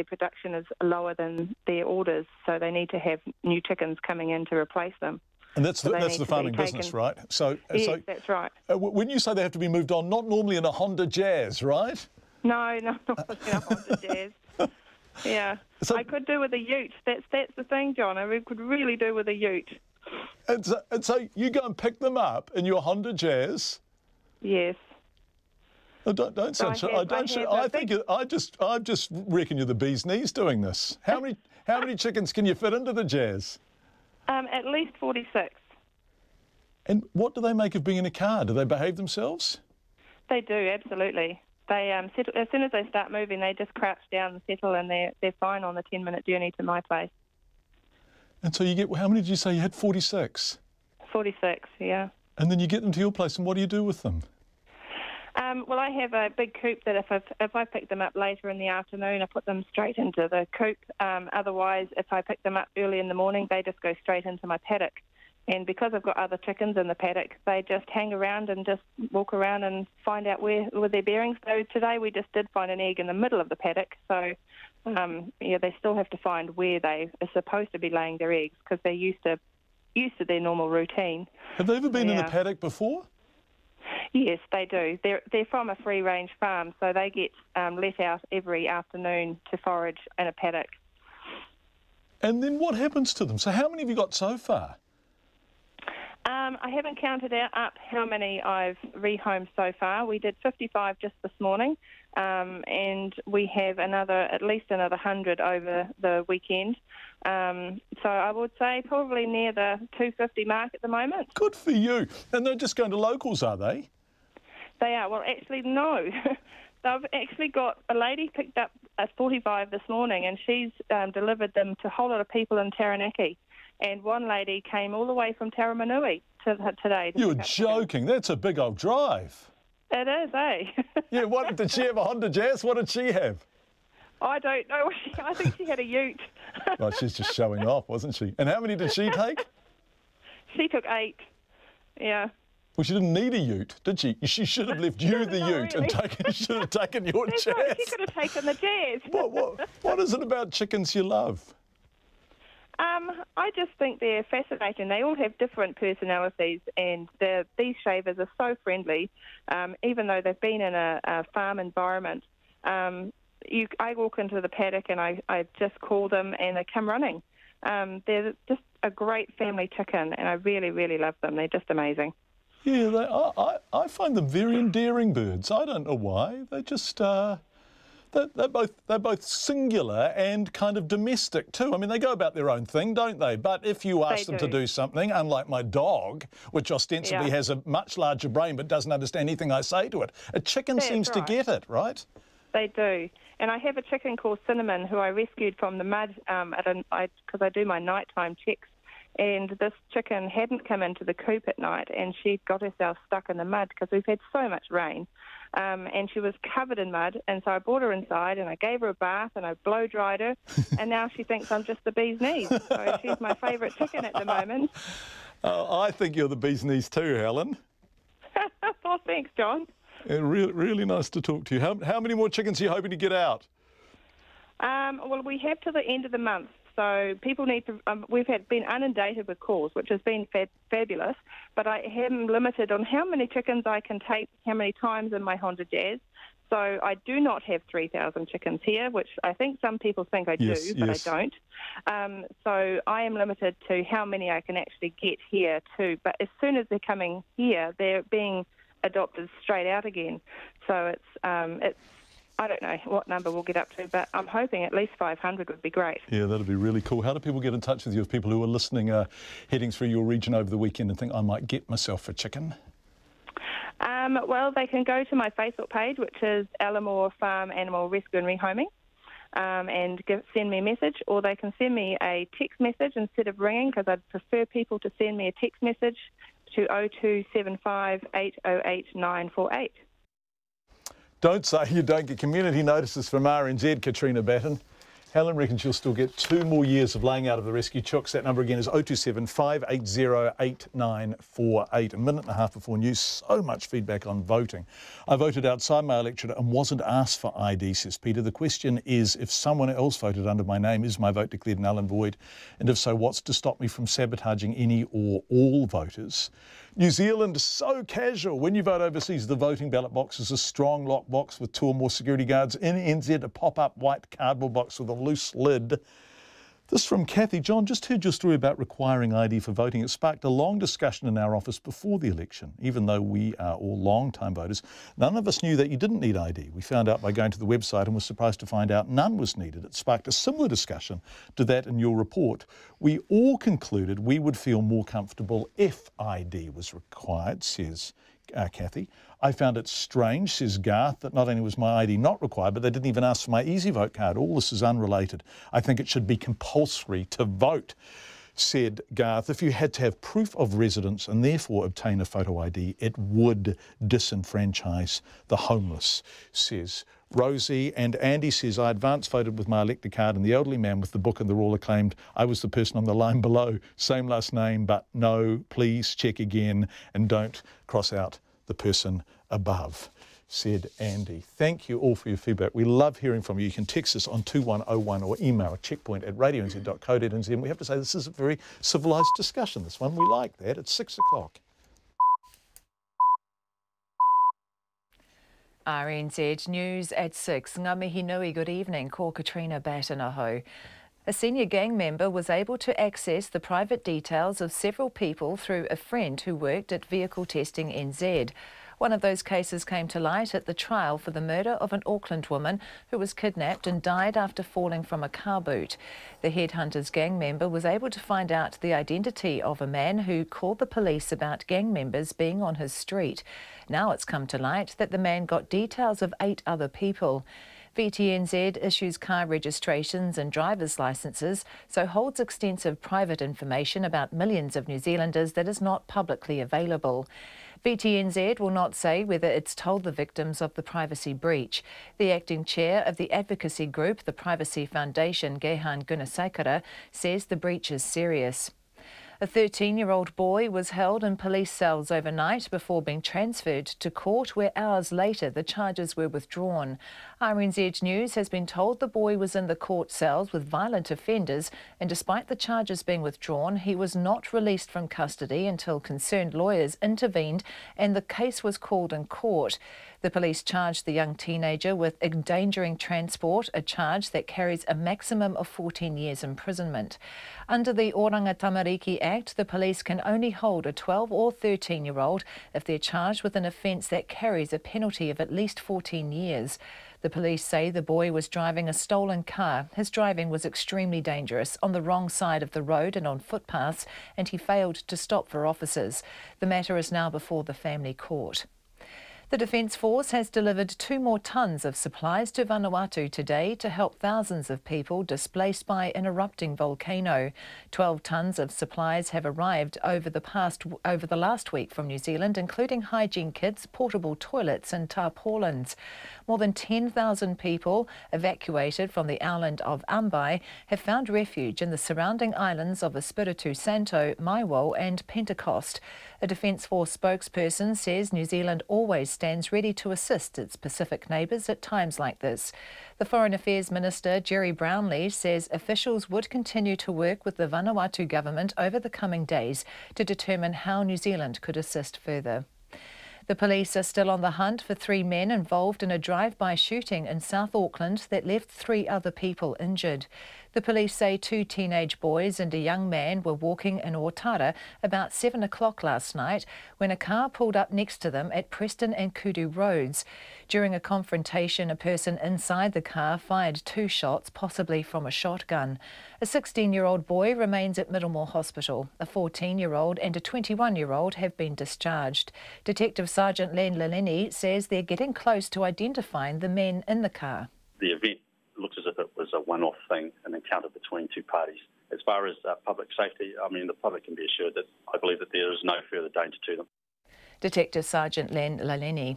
production is lower than their orders, so they need to have new chickens coming in to replace them. And that's the farming business, right? Yes, that's right. When you say they have to be moved on, not normally in a Honda Jazz, right? No, not in a Honda Jazz. Yeah, I could do with a ute. That's the thing, John. I could really do with a ute. And so you go and pick them up in your Honda Jazz. Yes. Oh, don't sound sure. I just reckon you're the bee's knees doing this. How many chickens can you fit into the Jazz? At least 46. And what do they make of being in a car? Do they behave themselves? They do, absolutely. They settle, as soon as they start moving, they just crouch down and settle, and they're fine on the 10-minute journey to my place. And so you get, how many did you say you had? 46? 46, yeah. And then you get them to your place, and what do you do with them? Well, I have a big coop that if I pick them up later in the afternoon, I put them straight into the coop. Otherwise, if I pick them up early in the morning, they just go straight into my paddock. And because I've got other chickens in the paddock, they just hang around and just walk around and find out where their bearings. So today we just did find an egg in the middle of the paddock. So, yeah, they still have to find where they are supposed to be laying their eggs because they're used to their normal routine. Have they ever been in the paddock before? Yes, they do. They're from a free-range farm, so they get let out every afternoon to forage in a paddock. And then what happens to them? So how many have you got so far? I haven't counted up how many I've rehomed so far. We did 55 just this morning, and we have at least another 100 over the weekend. So I would say probably near the 250 mark at the moment. Good for you. And they're just going to locals, are they? They are. Well, actually, no. They've actually got a lady picked up 45 this morning, and she's delivered them to a whole lot of people in Taranaki. And one lady came all the way from Taramanui today. You're joking. That's a big old drive. It is, eh? Yeah, what did she have, a Honda Jazz? What did she have? I don't know. I think she had a ute. Well, she's just showing off, wasn't she? And how many did she take? She took 8, yeah. Well, she didn't need a ute, did she? She should have left you the ute really. and should have taken your That's Jazz. Right. She could have taken the Jazz. What is it about chickens you love? I just think they're fascinating. They all have different personalities, and these shavers are so friendly, even though they've been in a farm environment. I walk into the paddock and I just call them and they come running. They're just a great family chicken, and I really, really love them. They're just amazing. Yeah, I find them very endearing birds. I don't know why. They just... They're both singular and kind of domestic too. I mean, they go about their own thing, don't they? But if you ask them to do something, unlike my dog, which ostensibly has a much larger brain but doesn't understand anything I say to it, a chicken seems to get it, right? They do. And I have a chicken called Cinnamon who I rescued from the mud because I do my nighttime checks. And this chicken hadn't come into the coop at night, and she got herself stuck in the mud because we've had so much rain. And she was covered in mud, and so I brought her inside and I gave her a bath and I blow-dried her, and now she thinks I'm just the bee's knees. So she's my favourite chicken at the moment. I think you're the bee's knees too, Helen. Oh, thanks, John. Really nice to talk to you. How many more chickens are you hoping to get out? Well, we have to the end of the month. So people need to, we've been inundated with calls, which has been fabulous, but I am limited on how many chickens I can take, how many times in my Honda Jazz. So I do not have 3,000 chickens here, which I think some people think I do, but I don't. So I am limited to how many I can actually get here too. But as soon as they're coming here, they're being adopted straight out again. So it's I don't know what number we'll get up to, but I'm hoping at least 500 would be great. Yeah, that'd be really cool. How do people get in touch with you if people who are listening are heading through your region over the weekend and think, I might get myself a chicken? Well, they can go to my Facebook page, which is Ellamore Farm Animal Rescue and Rehoming, and send me a message, or they can send me a text message instead of ringing, because I'd prefer people to send me a text message to 0275 808 948. Don't say you don't get community notices from RNZ, Katrina Batten. Helen reckons you'll still get 2 more years of laying out of the rescue chooks. That number again is 027 580 8948. A minute and a half before news. So much feedback on voting. I voted outside my electorate and wasn't asked for ID, says Peter. The question is, if someone else voted under my name, is my vote declared null and void? And if so, what's to stop me from sabotaging any or all voters? New Zealand, so casual. When you vote overseas, the voting ballot box is a strong lock box with 2 or more security guards. In NZ, a pop-up white cardboard box with a loose lid. This from Kathy. John, just heard your story about requiring ID for voting. It sparked a long discussion in our office before the election. Even though we are all long-time voters, none of us knew that you didn't need ID. We found out by going to the website and were surprised to find out none was needed. It sparked a similar discussion to that in your report. We all concluded we would feel more comfortable if ID was required, says Kathy. I found it strange, says Garth, that not only was my ID not required, but they didn't even ask for my Easy Vote card. All this is unrelated. I think it should be compulsory to vote, said Garth. If you had to have proof of residence and therefore obtain a photo ID, it would disenfranchise the homeless, says Rosie. And Andy says, I advance voted with my elector card and the elderly man with the book and the ruler claimed I was the person on the line below. Same last name, but no, please check again and don't cross out the person above, said Andy. Thank you all for your feedback. We love hearing from you. You can text us on 2101 or email checkpoint@radionz.co.nz. And we have to say this is a very civilised discussion, this one. We like that. It's 6 o'clock. RNZ News at 6. Ngā mihi nui, good evening. Ko Katrina Batanaho. A senior gang member was able to access the private details of several people through a friend who worked at Vehicle Testing NZ. One of those cases came to light at the trial for the murder of an Auckland woman who was kidnapped and died after falling from a car boot. The Headhunters gang member was able to find out the identity of a man who called the police about gang members being on his street. Now it's come to light that the man got details of 8 other people. VTNZ issues car registrations and driver's licences, so holds extensive private information about millions of New Zealanders that is not publicly available. VTNZ will not say whether it's told the victims of the privacy breach. The acting chair of the advocacy group, the Privacy Foundation, Gehan Gunasekara, says the breach is serious. A 13-year-old boy was held in police cells overnight before being transferred to court, where hours later the charges were withdrawn. RNZ News has been told the boy was in the court cells with violent offenders, and despite the charges being withdrawn, he was not released from custody until concerned lawyers intervened and the case was called in court. The police charged the young teenager with endangering transport, a charge that carries a maximum of 14 years imprisonment. Under the Oranga Tamariki Act, the police can only hold a 12 or 13-year-old if they're charged with an offence that carries a penalty of at least 14 years. The police say the boy was driving a stolen car. His driving was extremely dangerous, on the wrong side of the road and on footpaths, and he failed to stop for officers. The matter is now before the family court. The Defence Force has delivered 2 more tonnes of supplies to Vanuatu today to help thousands of people displaced by an erupting volcano. 12 tonnes of supplies have arrived over the last week from New Zealand, including hygiene kits, portable toilets and tarpaulins. More than 10,000 people evacuated from the island of Ambai have found refuge in the surrounding islands of Espiritu Santo, Maiwo and Pentecost. A Defence Force spokesperson says New Zealand always stands ready to assist its Pacific neighbours at times like this. The Foreign Affairs Minister, Jerry Brownlee, says officials would continue to work with the Vanuatu government over the coming days to determine how New Zealand could assist further. The police are still on the hunt for 3 men involved in a drive-by shooting in South Auckland that left 3 other people injured. The police say 2 teenage boys and a young man were walking in Otara about 7 o'clock last night when a car pulled up next to them at Preston and Kudu roads. During a confrontation, a person inside the car fired 2 shots, possibly from a shotgun. A 16-year-old boy remains at Middlemore Hospital. A 14-year-old and a 21-year-old have been discharged. Detective Sergeant Len Laleni says they're getting close to identifying the men in the car. The event looks as if it was a one-off thing, an encounter between 2 parties. As far as public safety, the public can be assured that I believe that there is no further danger to them. Detective Sergeant Len Laleni.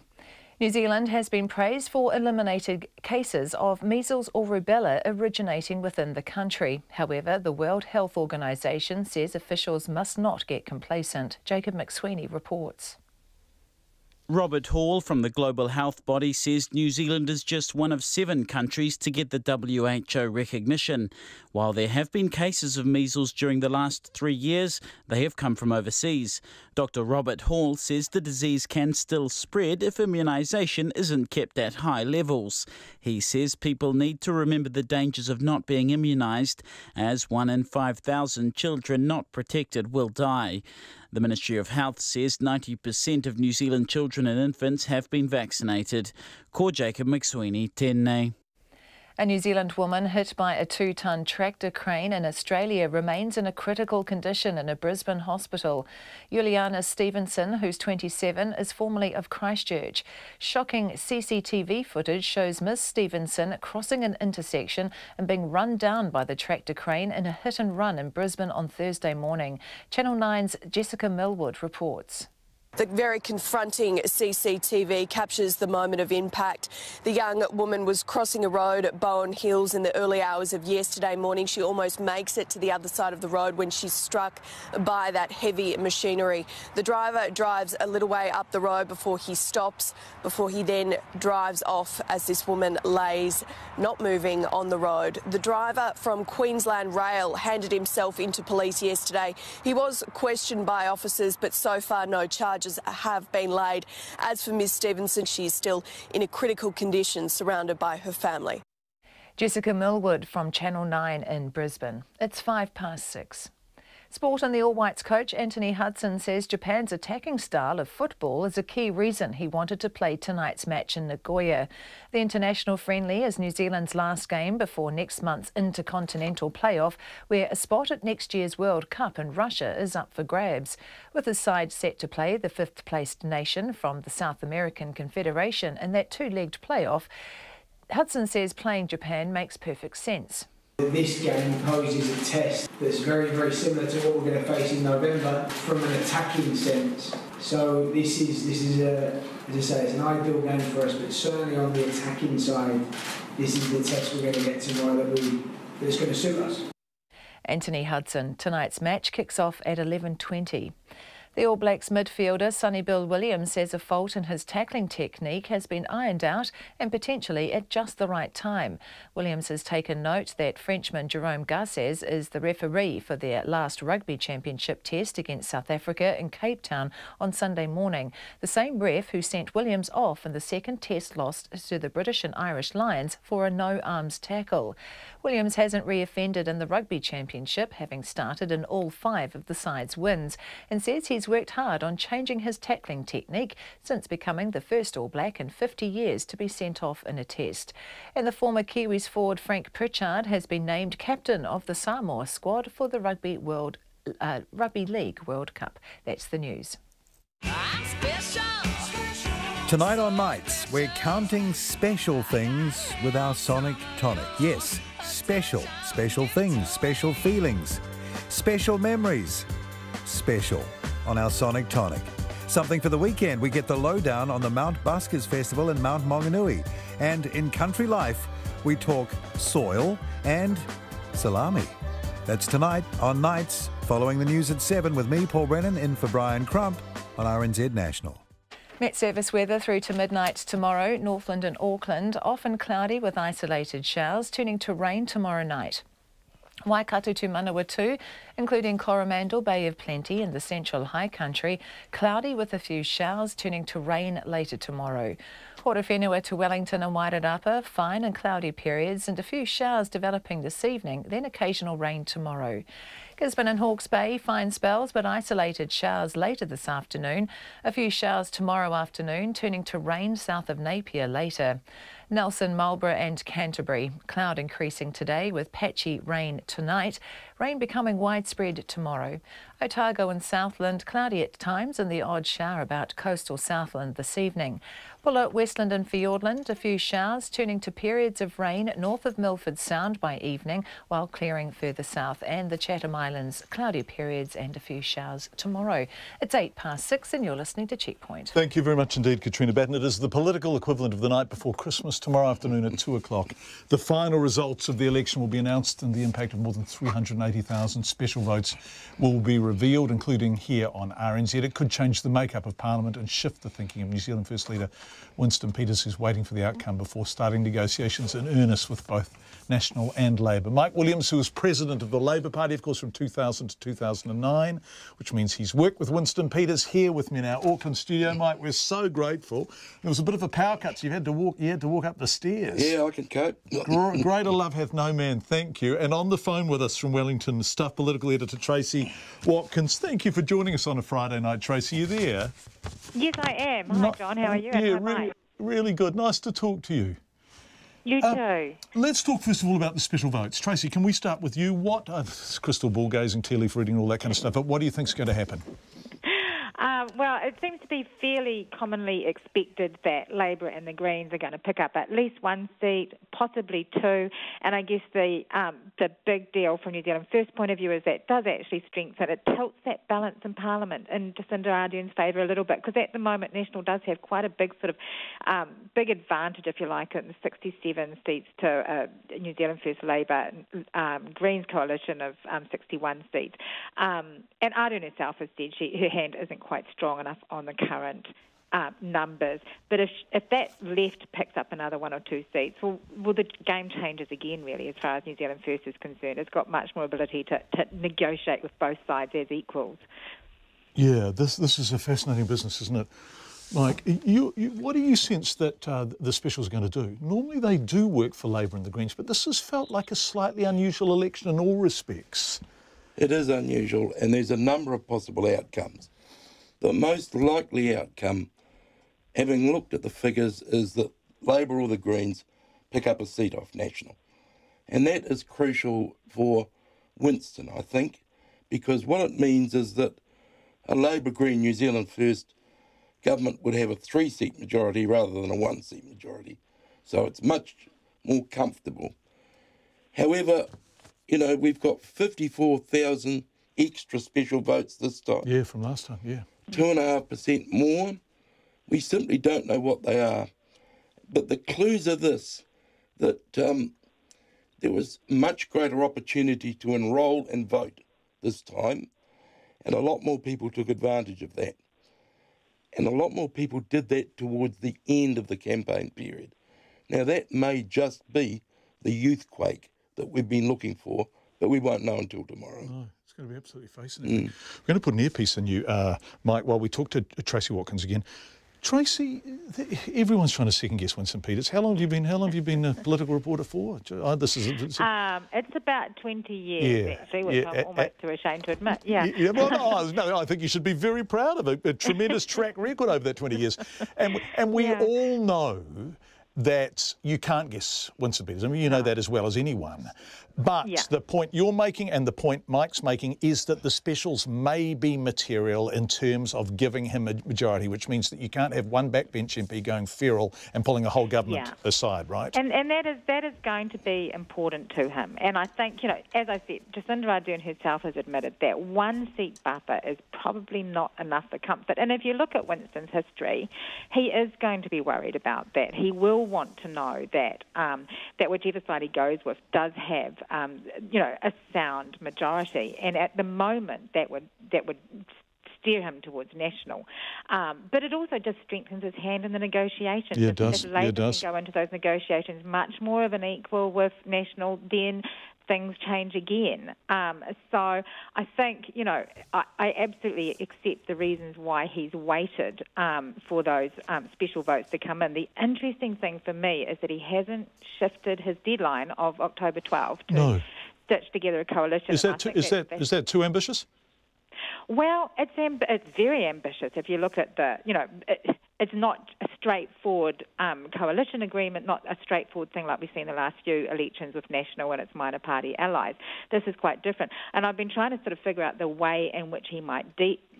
New Zealand has been praised for eliminating cases of measles or rubella originating within the country. However, the World Health Organization says officials must not get complacent. Jacob McSweeney reports. Robert Hall from the global health body says New Zealand is just one of 7 countries to get the WHO recognition. While there have been cases of measles during the last 3 years, they have come from overseas. Dr. Robert Hall says the disease can still spread if immunisation isn't kept at high levels. He says people need to remember the dangers of not being immunised, as 1 in 5,000 children not protected will die. The Ministry of Health says 90% of New Zealand children and infants have been vaccinated. Ko Jacob McSweeney, tēnei. A New Zealand woman hit by a 2-tonne tractor crane in Australia remains in a critical condition in a Brisbane hospital. Juliana Stevenson, who's 27, is formerly of Christchurch. Shocking CCTV footage shows Miss Stevenson crossing an intersection and being run down by the tractor crane in a hit and run in Brisbane on Thursday morning. Channel 9's Jessica Millwood reports. The very confronting CCTV captures the moment of impact. The young woman was crossing a road at Bowen Hills in the early hours of yesterday morning. She almost makes it to the other side of the road when she's struck by that heavy machinery. The driver drives a little way up the road before he stops, before he then drives off as this woman lays, not moving on the road. The driver from Queensland Rail handed himself into police yesterday. He was questioned by officers, but so far no charges have been laid. As for Ms Stevenson, she is still in a critical condition surrounded by her family. Jessica Millwood from Channel 9 in Brisbane. It's 6:05. Sport and the All Whites coach Anthony Hudson says Japan's attacking style of football is a key reason he wanted to play tonight's match in Nagoya. The international friendly is New Zealand's last game before next month's intercontinental playoff, where a spot at next year's World Cup in Russia is up for grabs. With his side set to play the 5th-placed nation from the South American Confederation in that 2-legged playoff, Hudson says playing Japan makes perfect sense. This game poses a test that's very, very similar to what we're going to face in November from an attacking sense. So this is as I say, it's an ideal game for us, but certainly on the attacking side, this is the test we're going to get tomorrow that's going to suit us. Anthony Hudson. Tonight's match kicks off at 11:20. The All Blacks midfielder Sonny Bill Williams says a fault in his tackling technique has been ironed out and potentially at just the right time. Williams has taken note that Frenchman Jerome Garces is the referee for their last rugby championship test against South Africa in Cape Town on Sunday morning. The same ref who sent Williams off in the second test loss to the British and Irish Lions for a no-arms tackle. Williams hasn't re-offended in the rugby championship, having started in all 5 of the side's wins, and says he's worked hard on changing his tackling technique since becoming the first All Black in 50 years to be sent off in a test. And the former Kiwis forward Frank Pritchard has been named captain of the Samoa squad for the Rugby League World Cup. That's the news. Tonight on Nights, we're counting special things with our Sonic Tonic. Yes, special things, special feelings, special memories, special on our Sonic Tonic. Something for the weekend. We get the lowdown on the Mount Buskers Festival in Mount Maunganui. And in Country Life, we talk soil and salami. That's tonight on Nights, following the news at 7 with me, Paul Brennan, in for Brian Crump on RNZ National. Met Service weather through to midnight tomorrow. Northland and Auckland, often cloudy with isolated showers, turning to rain tomorrow night. Waikato to Manawatu, including Coromandel, Bay of Plenty and the central high country, cloudy with a few showers, turning to rain later tomorrow. Horowhenua to Wellington and Wairarapa, fine and cloudy periods and a few showers developing this evening, then occasional rain tomorrow. Gisborne and Hawke's Bay, fine spells but isolated showers later this afternoon. A few showers tomorrow afternoon, turning to rain south of Napier later. Nelson, Marlborough and Canterbury, cloud increasing today with patchy rain tonight, rain becoming widespread tomorrow. Otago and Southland, cloudy at times and the odd shower about coastal Southland this evening. Well, Westland and Fiordland, a few showers turning to periods of rain north of Milford Sound by evening, while clearing further south, and the Chatham Islands, cloudy periods and a few showers tomorrow. It's 6:08 and you're listening to Checkpoint. Thank you very much indeed, Katrina Batten. It is the political equivalent of the night before Christmas. Tomorrow afternoon at 2 o'clock, the final results of the election will be announced and the impact of more than 380,000 special votes will be revealed, including here on RNZ. It could change the makeup of Parliament and shift the thinking of New Zealand First Leader Winston Peters, who's waiting for the outcome before starting negotiations in earnest with both National and Labour. Mike Williams, who was president of the Labour Party, of course, from 2000 to 2009, which means he's worked with Winston Peters, here with me in our Auckland studio. Mike, we're so grateful. There was a bit of a power cut, so you had to walk up the stairs. Yeah, I can cope. Greater love hath no man, thank you. And on the phone with us from Wellington, staff political editor Tracy Watkins. Thank you for joining us on a Friday night. Tracy, you there? Yes, I am. Hi, John. How are you? Yeah, really good. Nice to talk to you. You too. Let's talk first of all about the special votes. Tracy, can we start with you? What, crystal ball gazing, tea leaf reading, all that kind of stuff, but what do you think is going to happen? Well, it seems to be fairly commonly expected that Labour and the Greens are going to pick up at least one seat, possibly two. And I guess the big deal from New Zealand First point of view is that it does actually strengthen, it tilts that balance in Parliament in Jacinda Ardern's favour a little bit, because at the moment National does have quite a big sort of big advantage, if you like, in 67 seats to New Zealand First Labour Greens coalition of 61 seats. And Ardern herself has said her hand isn't quite strong enough on the current numbers. But if that left picks up another one or two seats, well, the game changes again, really, as far as New Zealand First is concerned. It's got much more ability to negotiate with both sides as equals. Yeah, this is a fascinating business, isn't it? Mike, what do you sense that the specials are going to do? Normally they do work for Labour and the Greens, but this has felt like a slightly unusual election in all respects. It is unusual, and there's a number of possible outcomes. The most likely outcome, having looked at the figures, is that Labour or the Greens pick up a seat off National. And that is crucial for Winston, I think, because what it means is that a Labour-Green New Zealand First government would have a 3-seat majority rather than a 1-seat majority. So it's much more comfortable. However, you know, we've got 54,000 extra special votes this time. Yeah, from last time, yeah. 2.5% more. We simply don't know what they are. But the clues are this, that there was much greater opportunity to enrol and vote this time, and a lot more people took advantage of that. And a lot more people did that towards the end of the campaign period. Now, that may just be the youth quake that we've been looking for, but we won't know until tomorrow. No. It's going to be absolutely fascinating. We're going to put an earpiece in you, Mike, while we talk to Tracy Watkins again. Tracy, everyone's trying to second guess Winston Peters. How long have you been a political reporter for? It's about 20 years, actually, which I'm almost too ashamed to admit. Well, no, I think you should be very proud of a tremendous track record over that 20 years. And we all know that you can't guess Winston Peters. I mean, you know that as well as anyone. But the point you're making and the point Mike's making is that the specials may be material in terms of giving him a majority, which means that you can't have one backbench MP going feral and pulling a whole government aside, right? And that is going to be important to him. And I think, you know, as I said, Jacinda Ardern herself has admitted that 1-seat buffer is probably not enough for comfort. And if you look at Winston's history, he is going to be worried about that. He will want to know that that whichever side he goes with does have a sound majority, and at the moment that would steer him towards National. But it also just strengthens his hand in the negotiations. Yeah, it does. If Labour can go into those negotiations much more of an equal with National, then things change again. So I think, you know, I absolutely accept the reasons why he's waited for those special votes to come in. The interesting thing for me is that he hasn't shifted his deadline of October 12th to stitch together a coalition. Is that too ambitious? Well, it's very ambitious if you look at the, you know, it's not a straightforward coalition agreement, not a straightforward thing like we've seen the last few elections with National and its minor party allies. This is quite different. And I've been trying to sort of figure out the way in which he might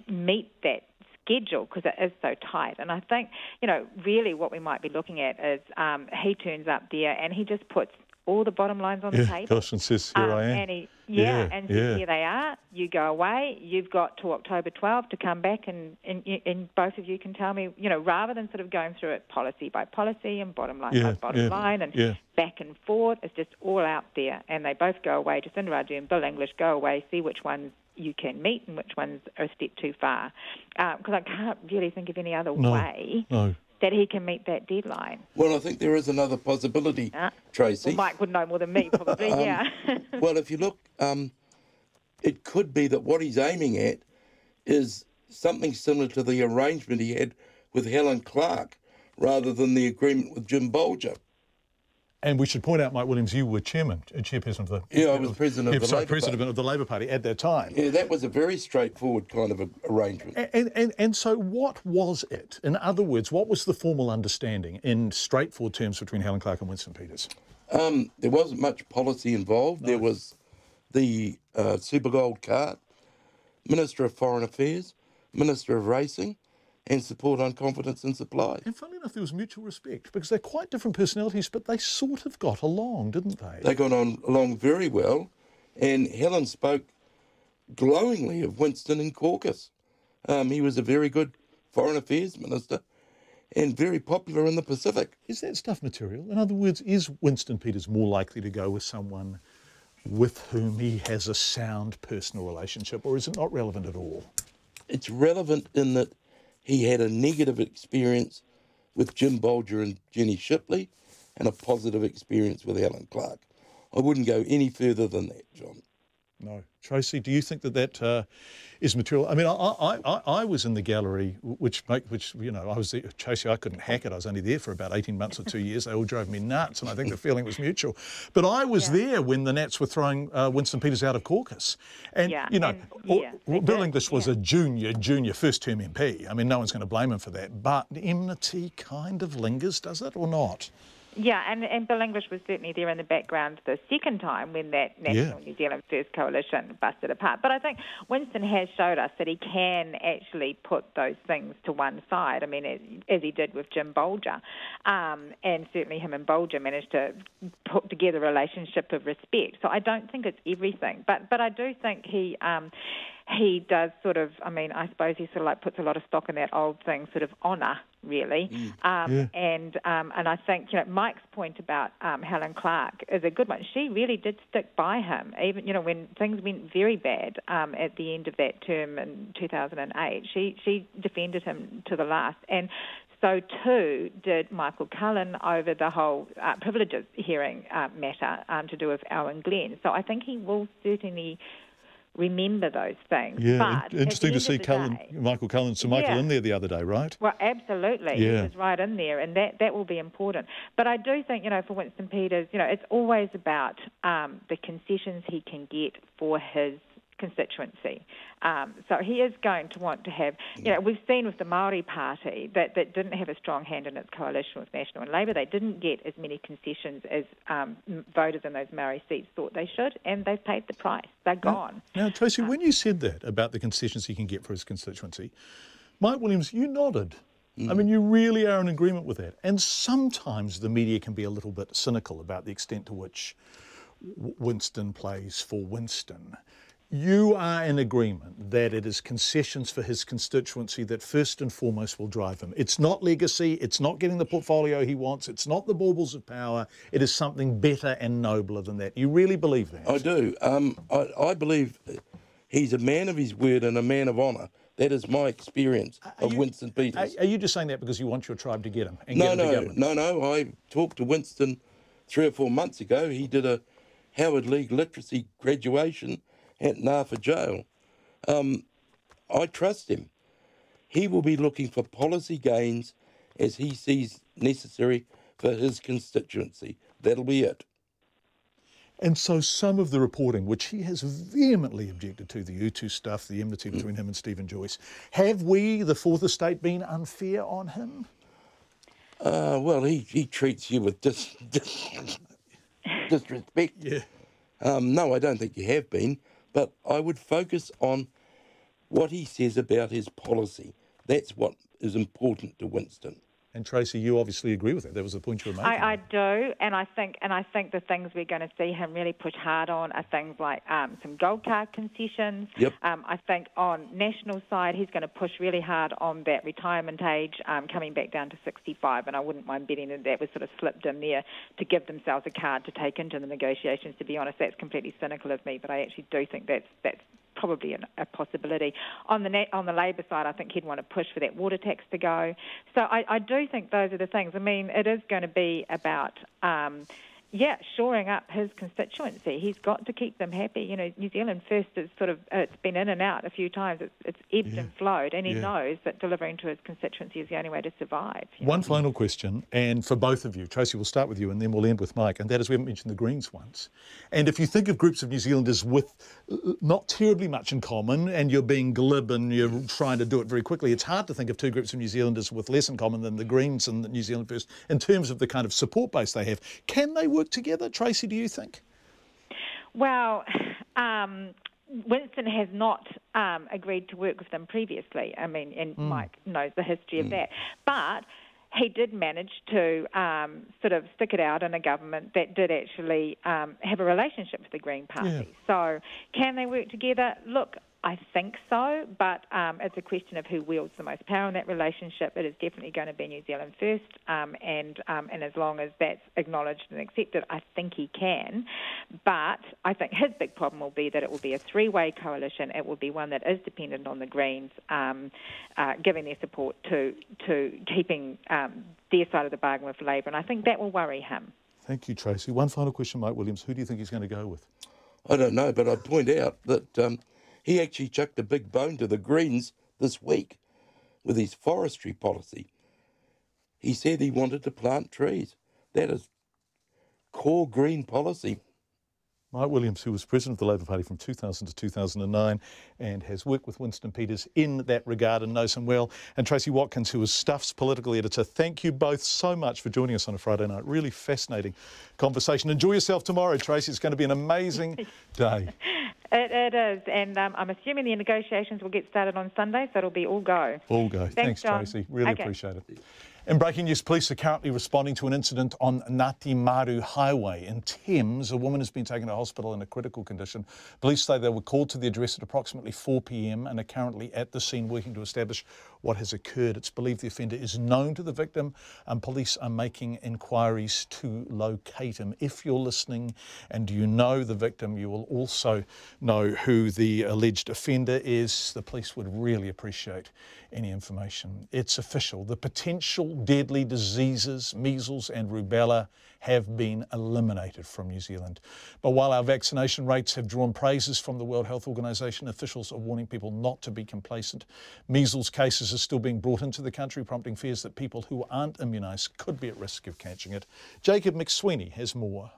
meet that schedule because it is so tight. And I think, really what we might be looking at is he turns up there and he just puts all the bottom lines on the table. Gosh, and says, here I am. And says, here they are, you go away, you've got to October 12 to come back and both of you can tell me, rather than sort of going through it policy by policy and bottom line by bottom line and back and forth, it's just all out there. And they both go away, Jacinda Ardern and Bill English go away, see which ones you can meet and which ones are a step too far. Because I can't really think of any other way that he can meet that deadline. Well, I think there is another possibility, Tracy. Well, Mike would know more than me, probably, Well, if you look, it could be that what he's aiming at is something similar to the arrangement he had with Helen Clark, rather than the agreement with Jim Bolger. And we should point out, Mike Williams, you were chairperson of the... Yeah, I was president of the Labour president Party. of the Labour Party at that time. Yeah, that was a very straightforward kind of arrangement. And so what was it? In other words, what was the formal understanding in straightforward terms between Helen Clark and Winston Peters? There wasn't much policy involved. No. There was the Super Gold card, Minister of Foreign Affairs, Minister of Racing, and support on confidence and supply. And funnily enough, there was mutual respect, because they're quite different personalities, but they sort of got along, didn't they? They got along very well, and Helen spoke glowingly of Winston in caucus. He was a very good Foreign Affairs Minister and very popular in the Pacific. Is that stuff material? In other words, is Winston Peters more likely to go with someone with whom he has a sound personal relationship, or is it not relevant at all? It's relevant in that he had a negative experience with Jim Bolger and Jenny Shipley and a positive experience with Helen Clark. I wouldn't go any further than that, John. No. Tracy, do you think that is material? I mean, I was in the gallery, which I was there. Tracy, I couldn't hack it. I was only there for about 18 months or 2 years. They all drove me nuts, and I think the feeling was mutual. But I was there when the Nats were throwing Winston Peters out of caucus. And, Bill English was a junior first-term MP. I mean, no one's going to blame him for that. But enmity kind of lingers, does it, or not? Yeah, and Bill English was certainly there in the background the second time when that National New Zealand First Coalition busted apart. But I think Winston has showed us that he can actually put those things to one side. I mean, as he did with Jim Bolger. And certainly him and Bolger managed to put together a relationship of respect. So I don't think it's everything. But I do think he does sort of, I suppose he sort of like puts a lot of stock in that old thing, sort of honour, really. And I think, Mike's point about Helen Clark is a good one. She really did stick by him, even, when things went very bad at the end of that term in 2008. She defended him to the last. And so too did Michael Cullen over the whole privileges hearing matter to do with Owen Glenn. So I think he will certainly remember those things. Yeah, but interesting to see Michael Cullen and Sir Michael in there the other day, right? Well, absolutely. He was right in there, and that will be important. But I do think, for Winston Peters, it's always about the concessions he can get for his constituency. So he is going to want to have, we've seen with the Māori Party that didn't have a strong hand in its coalition with National and Labour. They didn't get as many concessions as voters in those Māori seats thought they should, and they've paid the price. They're gone. Now, Tracy, when you said that about the concessions he can get for his constituency, Mike Williams, you nodded. I mean, you really are in agreement with that. And sometimes the media can be a little bit cynical about the extent to which Winston plays for Winston. You are in agreement that it is concessions for his constituency that first and foremost will drive him. It's not legacy, it's not getting the portfolio he wants, it's not the baubles of power, it is something better and nobler than that. You really believe that? I do. I believe he's a man of his word and a man of honour. That is my experience of Winston Peters. Are you just saying that because you want your tribe to get him? And No. I talked to Winston 3 or 4 months ago. He did a Howard League literacy graduation at Nafa Jail. I trust him. He will be looking for policy gains as he sees necessary for his constituency. That'll be it. And so some of the reporting, which he has vehemently objected to, the Utu stuff, the enmity between him and Stephen Joyce, have we, the Fourth Estate, been unfair on him? Well, he treats you with disrespect. Yeah. No, I don't think you have been. But I would focus on what he says about his policy. That's what is important to Winston. And Tracy, you obviously agree with that. That was the point you were making. I do, and I think the things we're going to see him really push hard on are things like some gold card concessions. Yep. I think on national side, he's going to push really hard on that retirement age coming back down to 65, and I wouldn't mind betting that was sort of slipped in there to give themselves a card to take into the negotiations. To be honest, that's completely cynical of me, but I actually do think that's probably a possibility. On the Labor side, I think he'd want to push for that water tax to go. So I do think those are the things. I mean, it is going to be about, shoring up his constituency. He's got to keep them happy. You know, New Zealand First is sort of, it's been in and out a few times. It's ebbed and flowed, and he knows that delivering to his constituency is the only way to survive. One final question, and for both of you. Tracy, we'll start with you and then we'll end with Mike, and that is, we haven't mentioned the Greens once. And if you think of groups of New Zealanders with not terribly much in common, and you're being glib and you're trying to do it very quickly, it's hard to think of two groups of New Zealanders with less in common than the Greens and the New Zealand First in terms of the kind of support base they have. Can they work together, Tracy, do you think? Well, Winston has not agreed to work with them previously. I mean, and Mike knows the history of that. But he did manage to sort of stick it out in a government that did actually have a relationship with the Green Party. Yeah. So can they work together? Look, I think so, but it's a question of who wields the most power in that relationship. It is definitely going to be New Zealand First, and as long as that's acknowledged and accepted, I think he can. But I think his big problem will be that it will be a three-way coalition. It will be one that is dependent on the Greens giving their support to keeping their side of the bargain with Labor, and I think that will worry him. Thank you, Tracy. One final question, Mike Williams. Who do you think he's going to go with? I don't know, but I'd point out that he actually chucked a big bone to the Greens this week with his forestry policy. He said he wanted to plant trees. That is core Green policy. Mike Williams, who was president of the Labor Party from 2000 to 2009 and has worked with Winston Peters in that regard and knows him well. And Tracy Watkins, who is Stuff's political editor. Thank you both so much for joining us on a Friday night. Really fascinating conversation. Enjoy yourself tomorrow, Tracy. It's going to be an amazing day. It is, and I'm assuming the negotiations will get started on Sunday, so it'll be all go. All go. Thanks Tracy. Really appreciate it. In breaking news, police are currently responding to an incident on Ngāti Maru Highway in Thames. A woman has been taken to hospital in a critical condition. Police say they were called to the address at approximately 4 p.m. and are currently at the scene working to establish what has occurred. It's believed the offender is known to the victim and police are making inquiries to locate him. If you're listening and you know the victim, you will also know who the alleged offender is. The police would really appreciate any information. It's official. The potential deadly diseases, measles and rubella, have been eliminated from New Zealand. But while our vaccination rates have drawn praises from the World Health Organization, officials are warning people not to be complacent. Measles cases are still being brought into the country, prompting fears that people who aren't immunised could be at risk of catching it. Jacob McSweeney has more.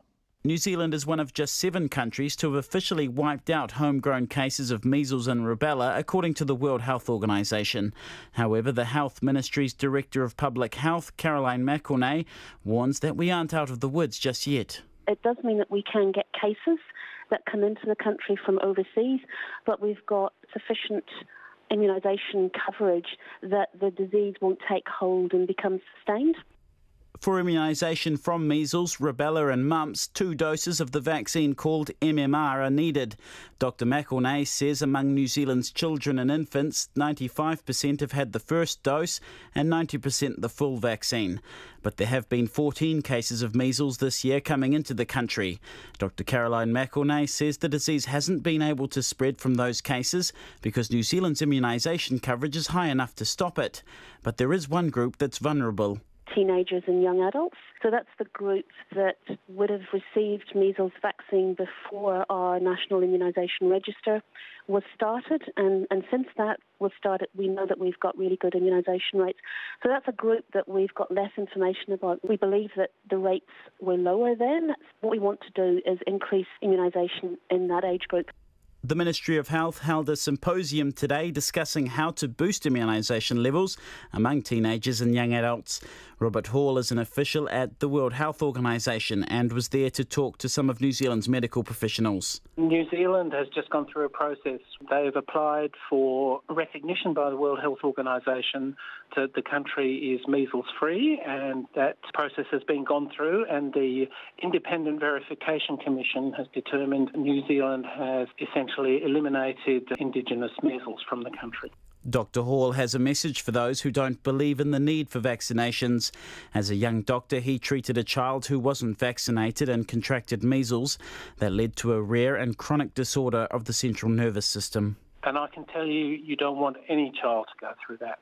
New Zealand is one of just 7 countries to have officially wiped out homegrown cases of measles and rubella, according to the World Health Organization. However, the Health Ministry's Director of Public Health, Caroline McElnay, warns that we aren't out of the woods just yet. It does mean that we can get cases that come into the country from overseas, but we've got sufficient immunisation coverage that the disease won't take hold and become sustained. For immunisation from measles, rubella and mumps, 2 doses of the vaccine called MMR are needed. Dr McElnay says among New Zealand's children and infants, 95% have had the first dose and 90% the full vaccine. But there have been 14 cases of measles this year coming into the country. Dr Caroline McElnay says the disease hasn't been able to spread from those cases because New Zealand's immunisation coverage is high enough to stop it. But there is one group that's vulnerable. Teenagers and young adults. So that's the group that would have received measles vaccine before our national immunisation register was started. And since that was started, we know that we've got really good immunisation rates. So that's a group that we've got less information about. We believe that the rates were lower then. What we want to do is increase immunisation in that age group. The Ministry of Health held a symposium today discussing how to boost immunisation levels among teenagers and young adults. Robert Hall is an official at the World Health Organisation and was there to talk to some of New Zealand's medical professionals. New Zealand has just gone through a process. They've applied for recognition by the World Health Organisation that the country is measles-free, and that process has been gone through, and the Independent Verification Commission has determined New Zealand has essentially eliminated Indigenous measles from the country. Dr Hall has a message for those who don't believe in the need for vaccinations. As a young doctor, he treated a child who wasn't vaccinated and contracted measles that led to a rare and chronic disorder of the central nervous system. And I can tell you, you don't want any child to go through that.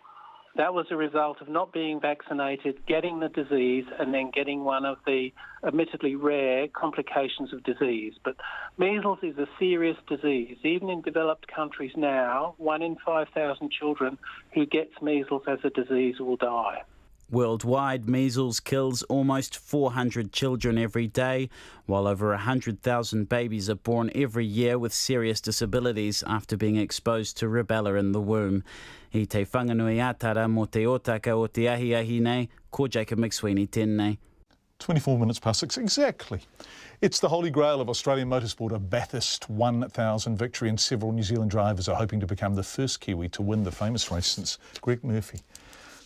That was a result of not being vaccinated, getting the disease, and then getting one of the admittedly rare complications of disease. But measles is a serious disease. Even in developed countries now, 1 in 5,000 children who gets measles as a disease will die. Worldwide, measles kills almost 400 children every day, while over 100,000 babies are born every year with serious disabilities after being exposed to rubella in the womb. I te whanganui atara mo te otaka o te ahi nei, ko Jacob McSweeney tēnei. 24 minutes past 6, exactly. It's the holy grail of Australian motorsport, a Bathurst 1000 victory, and several New Zealand drivers are hoping to become the first Kiwi to win the famous race since Greg Murphy.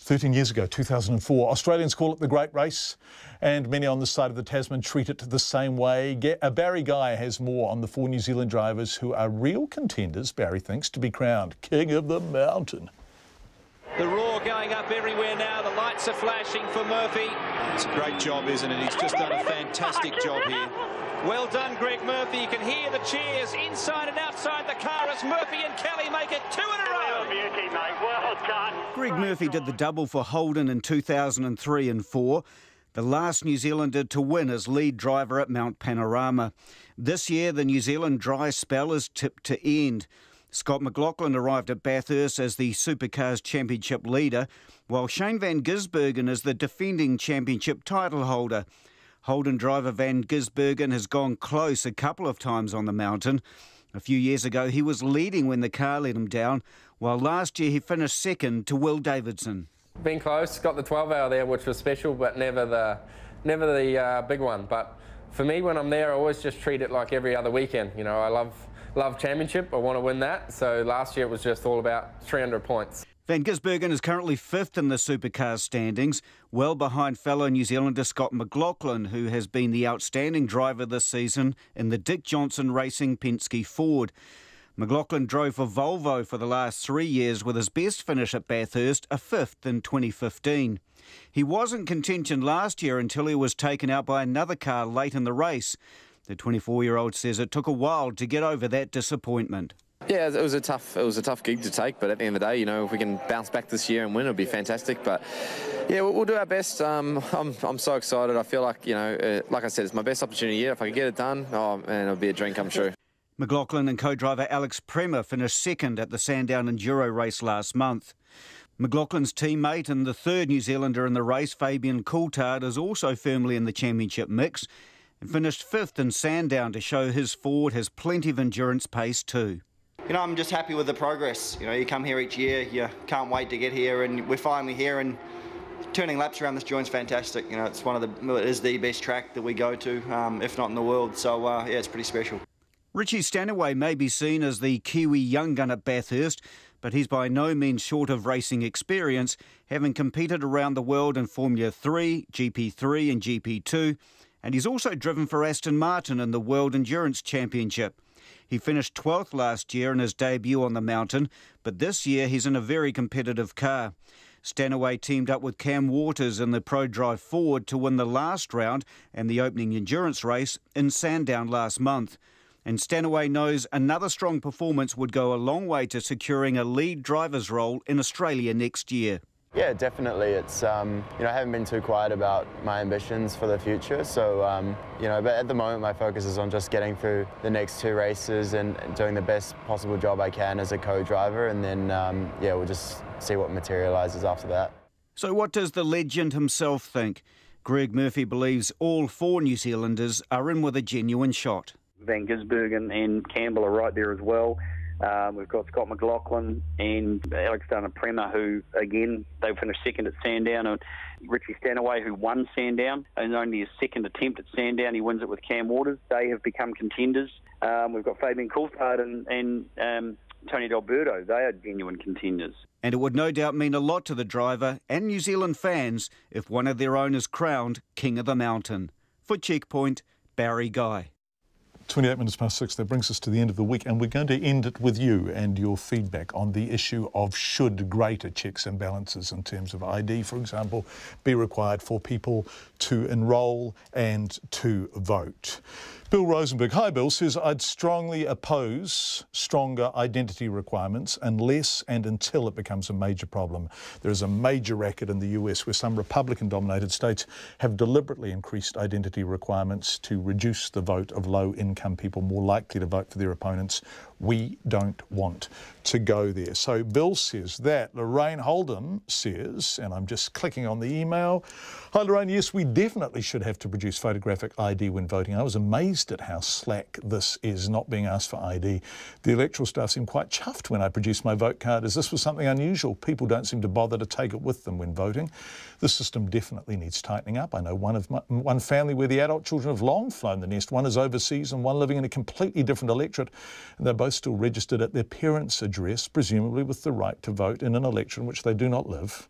13 years ago, 2004, Australians call it the Great Race, and many on this side of the Tasman treat it the same way. Barry Guy has more on the 4 New Zealand drivers who are real contenders, Barry thinks, to be crowned King of the Mountain. The roar going up everywhere now. The lights are flashing for Murphy. It's a great job, isn't it? He's just done a fantastic job here. Well done, Greg Murphy. You can hear the cheers inside and outside the car as Murphy and Kelly make it 2 in a row. Beauty, mate. Well done. Greg Murphy did the double for Holden in 2003 and 4. The last New Zealander to win as lead driver at Mount Panorama. This year, the New Zealand dry spell is tipped to end. Scott McLaughlin arrived at Bathurst as the Supercars Championship leader, while Shane Van Gisbergen is the defending championship title holder. Holden driver Van Gisbergen has gone close a couple of times on the mountain. A few years ago, he was leading when the car let him down, while last year he finished second to Will Davidson. Been close, got the 12-hour there, which was special, but never the big one. But for me, when I'm there, I always just treat it like every other weekend. You know, I love championship. I want to win that. So last year it was just all about 300 points. Van Gisbergen is currently 5th in the Supercars standings, well behind fellow New Zealander Scott McLaughlin, who has been the outstanding driver this season in the Dick Johnson Racing Penske Ford. McLaughlin drove for Volvo for the last 3 years, with his best finish at Bathurst, a 5th in 2015. He was in contention last year until he was taken out by another car late in the race. The 24-year-old says it took a while to get over that disappointment. Yeah, it was a tough gig to take, but at the end of the day, you know, if we can bounce back this year and win, it'll be fantastic. But yeah, we'll do our best. I'm so excited. I feel like, you know, like I said, it's my best opportunity yet. If I can get it done, oh man, it'll be a dream come true. McLaughlin and co-driver Alex Premer finished second at the Sandown Enduro race last month. McLaughlin's teammate and the 3rd New Zealander in the race, Fabian Coulthard, is also firmly in the championship mix and finished 5th in Sandown to show his Ford has plenty of endurance pace too. You know, I'm just happy with the progress. You know, you come here each year, you can't wait to get here, and we're finally here, and turning laps around this joint's fantastic. You know, it is the best track that we go to, if not in the world. So, yeah, it's pretty special. Richie Stanaway may be seen as the Kiwi young gun at Bathurst, but he's by no means short of racing experience, having competed around the world in Formula 3, GP3 and GP2, and he's also driven for Aston Martin in the World Endurance Championship. He finished 12th last year in his debut on the mountain, but this year he's in a very competitive car. Stanaway teamed up with Cam Waters in the ProDrive Ford to win the last round and the opening endurance race in Sandown last month. And Stanaway knows another strong performance would go a long way to securing a lead driver's role in Australia next year. Yeah, definitely. It's, you know, I haven't been too quiet about my ambitions for the future. So, you know, but at the moment my focus is on just getting through the next 2 races and doing the best possible job I can as a co-driver. And then, yeah, we'll just see what materialises after that. So what does the legend himself think? Greg Murphy believes all 4 New Zealanders are in with a genuine shot. Van Gisbergen and Campbell are right there as well. We've got Scott McLaughlin and Alexander Prema, who, again, they finished second at Sandown, and Richie Stanaway, who won Sandown, and only his second attempt at Sandown, he wins it with Cam Waters. They have become contenders. We've got Fabian Coulthard and Tony D'Alberto. They are genuine contenders. And it would no doubt mean a lot to the driver and New Zealand fans if one of their own is crowned King of the Mountain. For Checkpoint, Barry Guy. 28 minutes past 6, that brings us to the end of the week, and we're going to end it with you and your feedback on the issue of should greater checks and balances in terms of ID, for example, be required for people to enrol and to vote. Bill Rosenberg, hi Bill, says I'd strongly oppose stronger identity requirements unless and until it becomes a major problem. There is a major racket in the US where some Republican-dominated states have deliberately increased identity requirements to reduce the vote of low-income people more likely to vote for their opponents. We don't want to go there. So Bill says that. Lorraine Holden says, and I'm just clicking on the email, hi Lorraine, yes, we definitely should have to produce photographic ID when voting. I was amazed at how slack this is, not being asked for ID. The electoral staff seemed quite chuffed when I produced my vote card, as this was something unusual. People don't seem to bother to take it with them when voting. The system definitely needs tightening up. I know one family where the adult children have long flown the nest. One is overseas and one living in a completely different electorate, and they're both still registered at their parents' address, presumably with the right to vote in an election in which they do not live,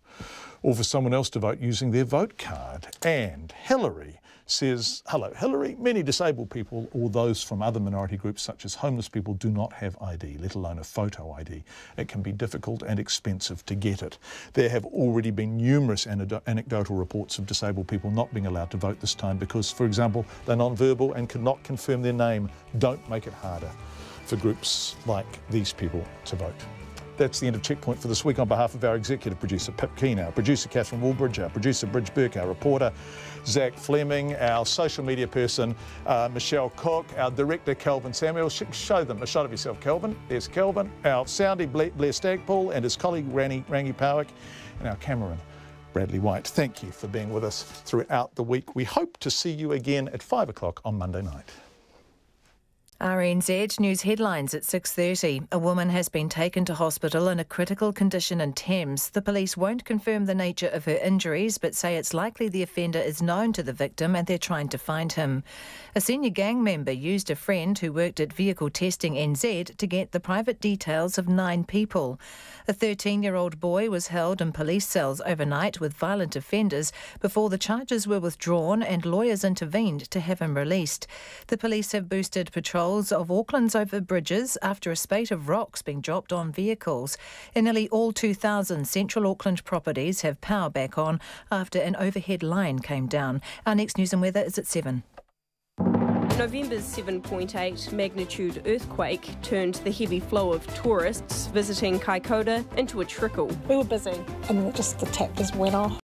or for someone else to vote using their vote card. And Hillary says, hello Hillary, many disabled people or those from other minority groups such as homeless people do not have ID, let alone a photo ID. It can be difficult and expensive to get it. There have already been numerous anecdotal reports of disabled people not being allowed to vote this time because, for example, they're non-verbal and cannot confirm their name. Don't make it harder for groups like these people to vote. That's the end of Checkpoint for this week. On behalf of our executive producer, Pip Keane, our producer, Catherine Woolbridge, our producer, Bridge Burke, our reporter, Zach Fleming, our social media person, Michelle Cook, our director, Kelvin Samuel. Show them a shot of yourself, Kelvin. There's Kelvin. Our soundie, Blair Stagpool, and his colleague, Rangi Powick, and our cameraman, Bradley White. Thank you for being with us throughout the week. We hope to see you again at 5 o'clock on Monday night. RNZ news headlines at 6:30. A woman has been taken to hospital in a critical condition in Thames. The police won't confirm the nature of her injuries, but say it's likely the offender is known to the victim and they're trying to find him. A senior gang member used a friend who worked at Vehicle Testing NZ to get the private details of 9 people. A 13-year-old boy was held in police cells overnight with violent offenders before the charges were withdrawn and lawyers intervened to have him released. The police have boosted patrols of Auckland's over-bridges after a spate of rocks being dropped on vehicles. In nearly all 2,000 central Auckland properties have power back on after an overhead line came down. Our next news and weather is at 7. November's 7.8 magnitude earthquake turned the heavy flow of tourists visiting Kaikoura into a trickle. We were busy and just the tap just went off.